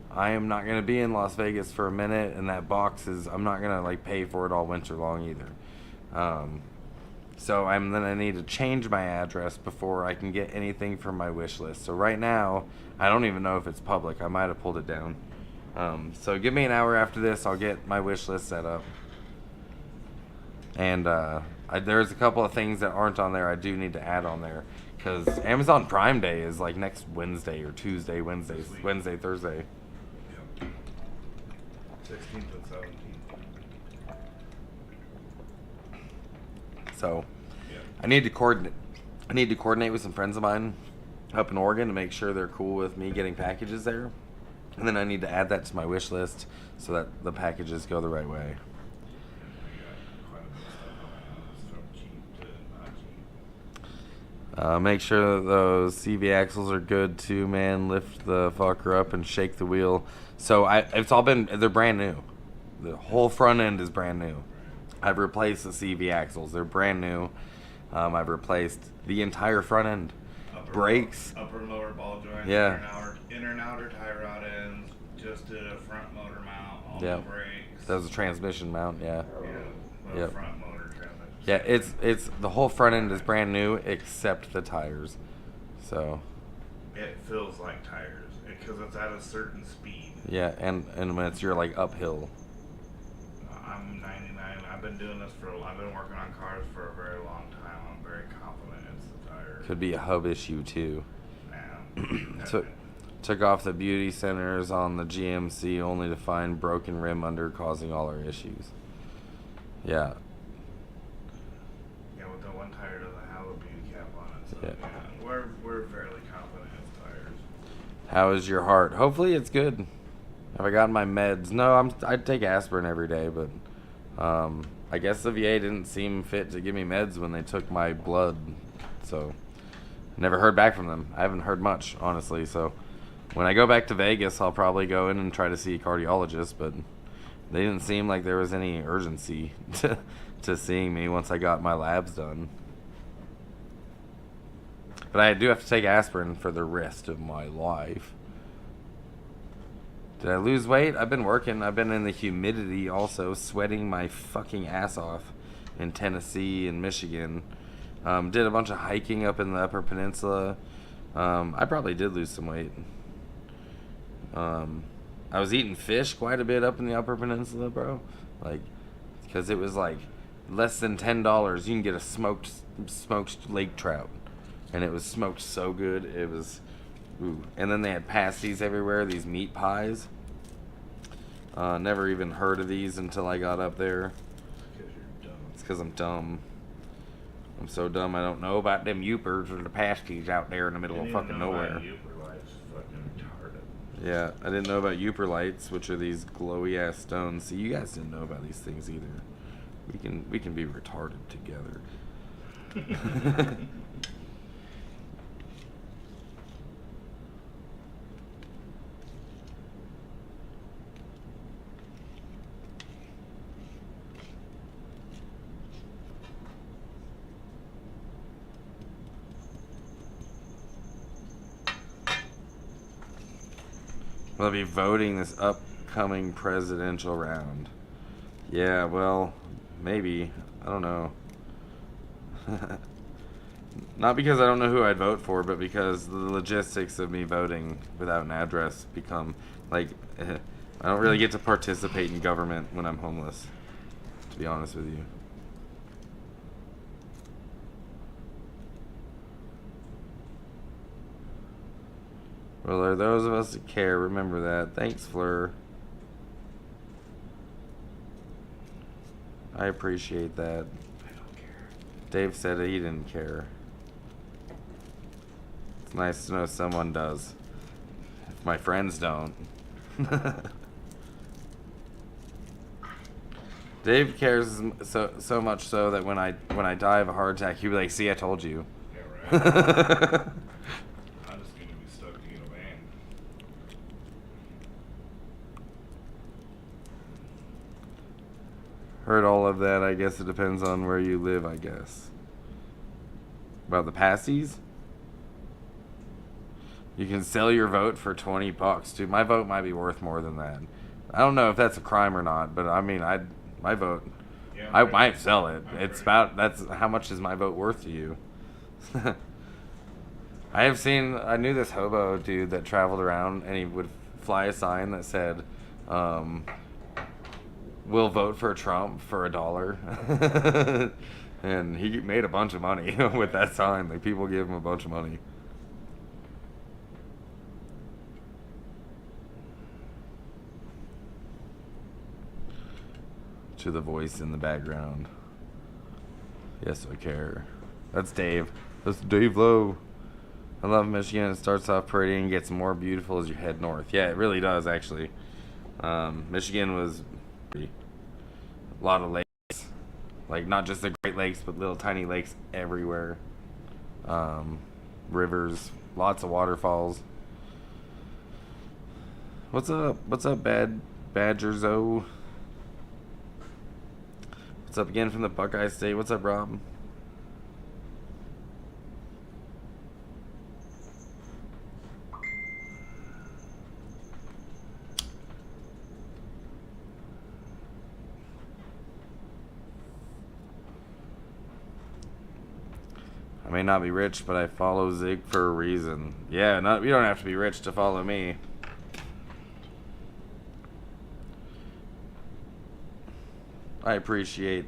I am not going to be in Las Vegas for a minute, and that box I'm not going to pay for it all winter long either. So I'm going to need to change my address before I can get anything from my wish list. So right now, I don't even know if it's public. I might have pulled it down. So give me an hour after this. I'll get my wish list set up. And there's a couple of things that aren't on there I do need to add on there. Because Amazon Prime Day is like next Wednesday or Tuesday, Wednesday, Thursday. Yep. 16th and 17th. So I need to coordinate with some friends of mine up in Oregon to make sure they're cool with me getting packages there. And then I need to add that to my wish list so that the packages go the right way. Make sure that those CV axles are good too, man. Lift the fucker up and shake the wheel. So they're brand new. The whole front end is brand new. I've replaced the CV axles. They're brand new. I've replaced the entire front end. Brakes. Upper and lower ball joints. Yeah. Inner and outer tie rod ends. Just did a front motor mount on the brakes. That was a transmission mount, yeah. Yeah. Front motor transmission. Yeah, it's the whole front end is brand new except the tires. So. It feels like tires because it's at a certain speed. Yeah, and when it's your uphill. I'm 99. I've been doing this I've been working on cars for a very long time. I'm very confident it's the tires. Could be a hub issue too. Man. Took off the beauty centers on the GMC only to find broken rim under, causing all our issues. Yeah. Yeah, with the one tire doesn't have a beauty cap on it. So Yeah. We're fairly confident it's tires. How is your heart? Hopefully it's good. Have I gotten my meds? No, I take aspirin every day, but I guess the VA didn't seem fit to give me meds when they took my blood, so never heard back from them. I haven't heard much, honestly, so when I go back to Vegas, I'll probably go in and try to see a cardiologist, but they didn't seem like there was any urgency to seeing me once I got my labs done. But I do have to take aspirin for the rest of my life. Did I lose weight? I've been working. I've been in the humidity also, sweating my fucking ass off in Tennessee and Michigan. Did a bunch of hiking up in the Upper Peninsula. I probably did lose some weight. I was eating fish quite a bit up in the Upper Peninsula, bro. Like, because it was like less than $10. You can get a smoked lake trout, and it was smoked so good. It was, ooh. And then they had pasties everywhere. These meat pies. Never even heard of these until I got up there. Because you're dumb. It's because I'm dumb. I'm so dumb I don't know about them youpers or the pasties out there in the middle of fucking nowhere. Yeah, I didn't know about Uper lights, which are these glowy ass stones. See, you guys didn't know about these things either. We can be retarded together. We'll be voting this upcoming presidential round. Yeah, well, maybe. I don't know. Not because I don't know who I'd vote for, but because the logistics of me voting without an address become, like, I don't really get to participate in government when I'm homeless, to be honest with you. Well, there are those of us that care. Remember that. Thanks, Fleur. I appreciate that. I don't care. Dave said he didn't care. It's nice to know someone does. If my friends don't. Dave cares so much so that when I die of a heart attack, he'll be like, "See, I told you." Yeah, right. I'm just gonna be stoked to get a van. Heard all of that. I guess it depends on where you live, I guess. About the pasties? You can sell your vote for $20, dude. My vote might be worth more than that. I don't know if that's a crime or not, but I mean, my vote, Yeah, I I'm might ready. sell it. I'm It's ready. about, that's how much is my vote worth to you? I knew this hobo dude that traveled around and he would fly a sign that said, "We'll vote for Trump for $1." And he made a bunch of money with that sign. Like, people gave him a bunch of money. To the voice in the background. Yes, I care. That's Dave. That's Dave Lowe. I love Michigan. It starts off pretty and gets more beautiful as you head north. Yeah, it really does, actually. Michigan was pretty. A lot of lakes. Like, not just the Great Lakes, but little tiny lakes everywhere. Rivers. Lots of waterfalls. What's up? What's up, Badger Zoe? What's up again from the Buckeye State? What's up, Rob? I may not be rich, but I follow Zig for a reason. Yeah, you don't have to be rich to follow me. I appreciate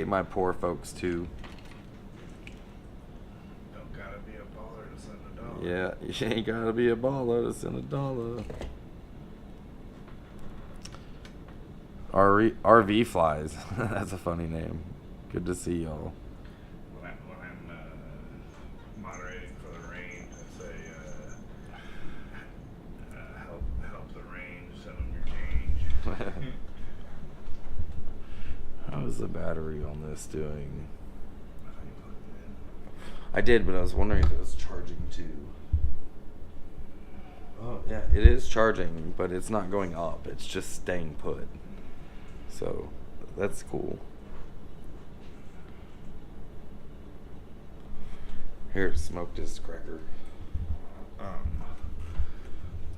my poor folks too. Don't gotta be a baller to send a dollar. Yeah, you ain't gotta be a baller to send $1. RV flies. That's a funny name. Good to see y'all. When I'm moderating for the range, I say, help the range, send them your change. How's the battery on this doing? I did, but I was wondering if it was charging too. Oh, yeah, it is charging, but it's not going up. It's just staying put. So, that's cool. Here, smoke this cracker.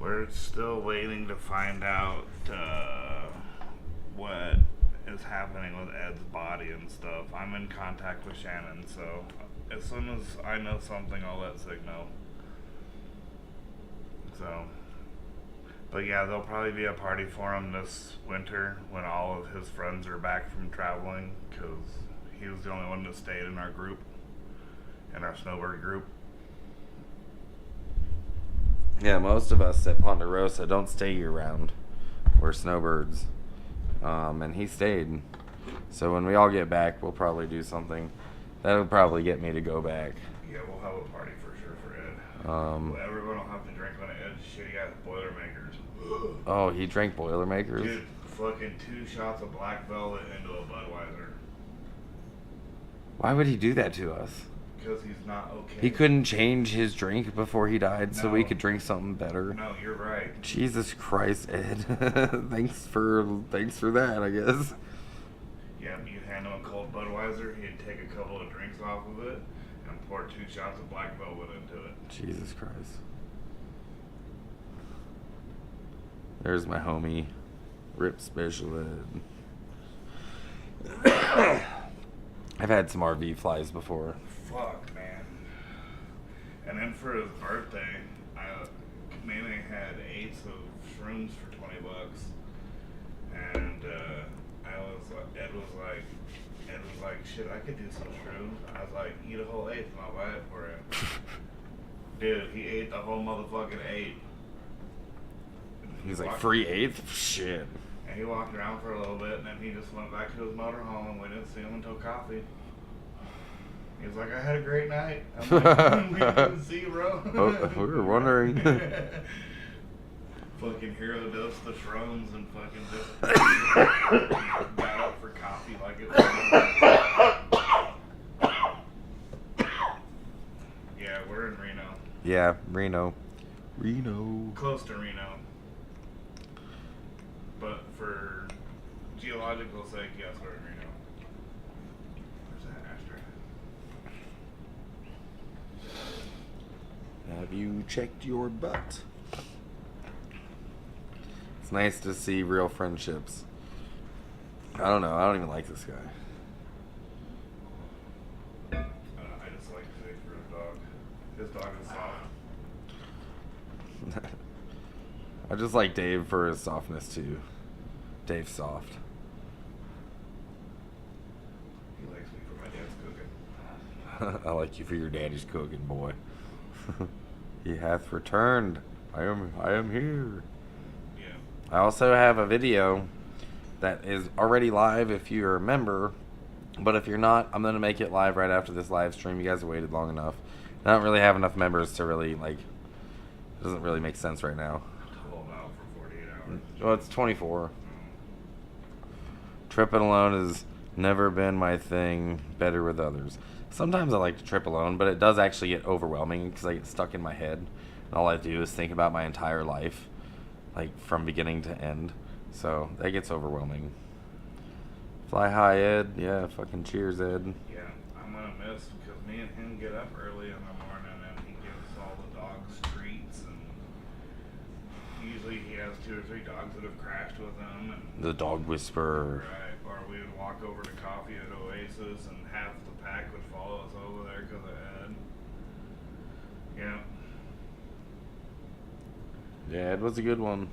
We're still waiting to find out what is happening with Ed's body and stuff. I'm in contact with Shannon, so as soon as I know something, I'll let Sig know. So, but yeah, there'll probably be a party for him this winter when all of his friends are back from traveling, because he was the only one that stayed in our group, in our snowbird group. Yeah, most of us at Ponderosa don't stay year round. We're snowbirds. And he stayed. So when we all get back, we'll probably do something. That'll probably get me to go back. Yeah, we'll have a party for sure for Ed. Well, everyone will have to drink one of Ed's shitty ass Boilermakers. Oh, he drank Boilermakers? Dude, fucking 2 shots of Black Velvet into a Budweiser. Why would he do that to us? Because he's not okay. He couldn't change his drink before he died so we could drink something better. No, you're right. Jesus Christ, Ed. thanks for that, I guess. Yeah, you'd hand him a cold Budweiser, he'd take a couple of drinks off of it, and pour 2 shots of Black Velvet into it. Jesus Christ. There's my homie. Rip Special Ed. I've had some RV flies before. Fuck, man. And then for his birthday, Meme had 8s of shrooms for $20. And Ed was like, shit, I could do some shrooms. I was like, eat a whole 8th and I'll buy it for you. Dude, he ate the whole motherfucking 8. He's like, free 8th? Shit. And he walked around for a little bit, and then he just went back to his motorhome, and we didn't see him until coffee. He was like, I had a great night. I'm like, we didn't see you, bro. Oh, we were wondering. Fucking hero dosed the shrooms and fucking just got up for coffee like it was. Yeah, we're in Reno. Yeah, Reno. Close to Reno. But for geological sake, yes, we're in Reno. Where's that ashtray? Have you checked your butt? It's nice to see real friendships. I don't know. I don't even like this guy. I just like Jake for his dog. His dog is soft. I just like Dave for his softness too. Dave's soft. He likes me for my dad's cooking. I like you for your daddy's cooking, boy. He hath returned. I am here. Yeah. I also have a video that is already live if you're a member. But if you're not, I'm going to make it live right after this live stream. You guys have waited long enough. I don't really have enough members to really, it doesn't really make sense right now. Hold out for 48 hours. Well, it's 24. Tripping alone has never been my thing. Better with others. Sometimes I like to trip alone, but it does actually get overwhelming because I get stuck in my head. And all I do is think about my entire life, from beginning to end. So that gets overwhelming. Fly high, Ed. Yeah, fucking cheers, Ed. Yeah, I'm gonna miss because me and him get up early in the morning and he gives all the dogs treats, and usually he has 2 or 3 dogs that have crashed with him. And The dog whisperer. right, or we would walk over to coffee at Oasis and half the pack would follow us over there because of Ed. Yeah. Yeah, Ed was a good one.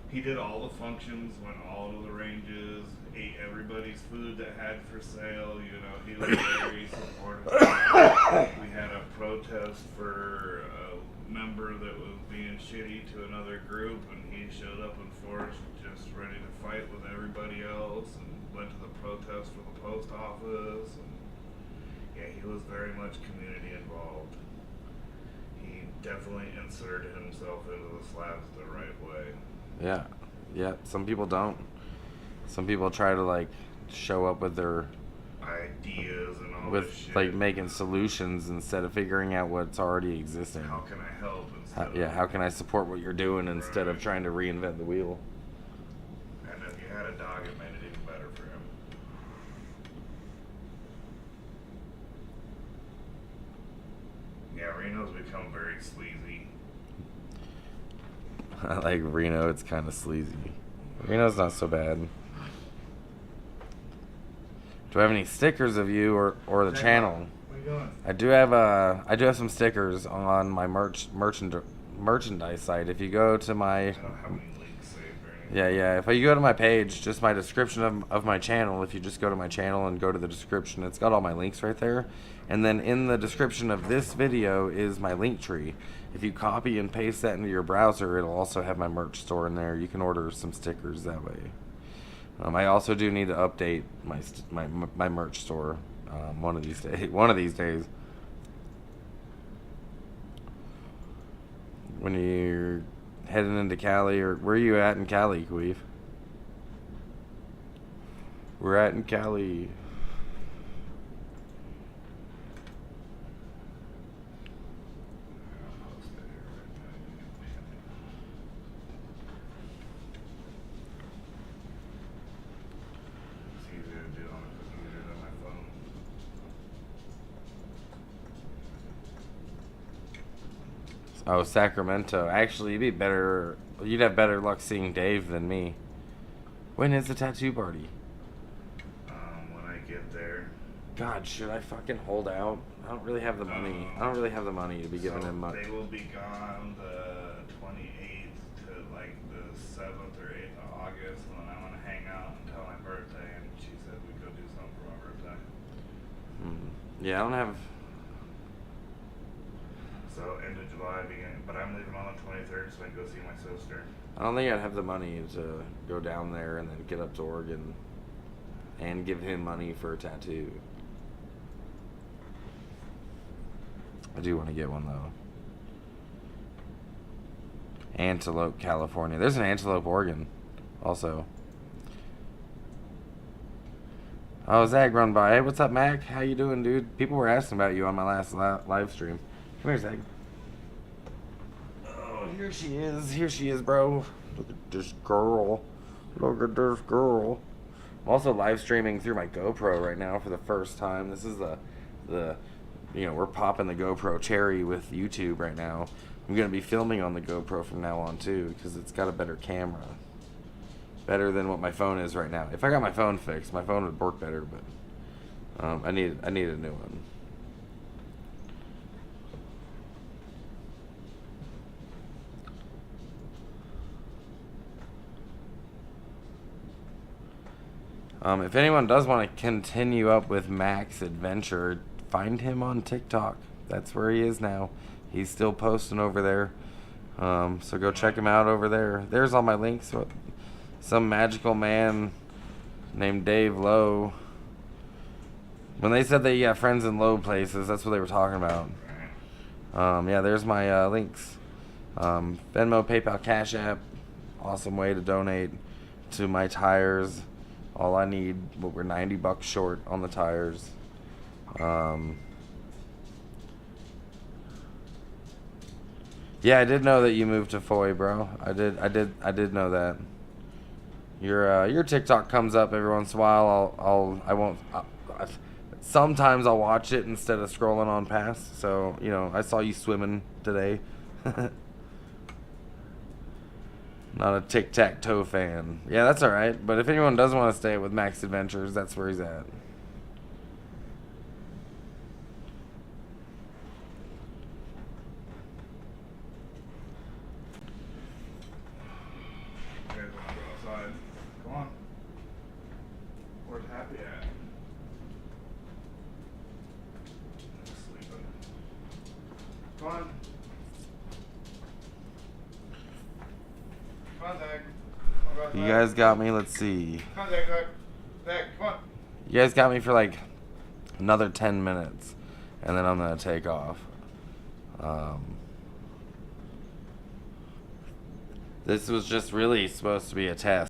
He did all the functions, went all to the ranges, ate everybody's food that had for sale. He was very supportive. We had a protest for a member that was being shitty to another group, and he showed up in force, just ready to fight with everybody else, and went to the protest for the post office. And yeah, he was very much community involved. He definitely inserted himself into the slabs the right way. Yeah. Some people don't. Some people try to show up with their Ideas and all this shit. making solutions instead of figuring out what's already existing. How can I help instead of... How can I support what you're doing instead of trying to reinvent the wheel? And if you had a dog, it made it even better for him. Yeah, Reno's become very sleazy. I like Reno, it's kind of sleazy. Reno's not so bad. Do I have any stickers of you or the channel? What are you doing? I do have some stickers on my merchandise site. If you go to my I don't have any links saved or anything. yeah, if you go to my page, just my description of my channel, if you just go to my channel and go to the description, it's got all my links right there. And then in the description of this video is my link tree. If you copy and paste that into your browser, it'll also have my merch store in there. You can order some stickers that way. I also do need to update my merch store one of these days. One of these days. When you're heading into Cali, or where are you at in Cali, Queef? We're at in Cali. I'll post it here right now. It's easier to do on the computer than my phone. Oh, Sacramento. Actually, you'd have better luck seeing Dave than me. When is the tattoo party? When I get there. God, should I fucking hold out? I don't really have the money. I don't really have the money to be giving him money. They will be gone the 28th to like the 7th or 8th of August, and then I want to hang out until my birthday, and she said we could do something for my birthday. Yeah, I don't have... So end of July, beginning, but I'm leaving on the 23rd so I can go see my sister. I don't think I'd have the money to go down there and then get up to Oregon and give him money for a tattoo. I do want to get one though. Antelope, California. There's an Antelope, Oregon, also. Oh, Zach run by. Hey, what's up, Mac? How you doing, dude? People were asking about you on my last live stream. Come here, Zach. Oh, here she is. Here she is, bro. Look at this girl. Look at this girl. I'm also live streaming through my GoPro right now for the first time. This is the we're popping the GoPro cherry with YouTube right now. I'm going to be filming on the GoPro from now on too, because it's got a better camera. Better than what my phone is right now. If I got my phone fixed, my phone would work better, but I need a new one. If anyone does want to continue up with Mac's adventure, find him on TikTok. That's where he is now. He's still posting over there. So go check him out over there. There's all my links. Some magical man named Dave Lowe. When they said that you got friends in low places, that's what they were talking about. Yeah, there's my links. Venmo, PayPal, Cash App. Awesome way to donate to my tires. All I need, but we're $90 short on the tires. Yeah, I did know that you moved to Foy, bro. I did know that. Your TikTok comes up every once in a while. Sometimes I'll watch it instead of scrolling on past. So, I saw you swimming today. Not a tic-tac-toe fan. Yeah, that's alright. But if anyone does want to stay with Mac's Adventures, that's where he's at. You guys want to go outside? Come on. Where's Happy at? He's sleeping. Come on. Come on, Zach. Come on, You guys got me, let's see. Come on, Zach. Zach, come on. You guys got me for like another 10 minutes. And then I'm going to take off. This was just really supposed to be a test.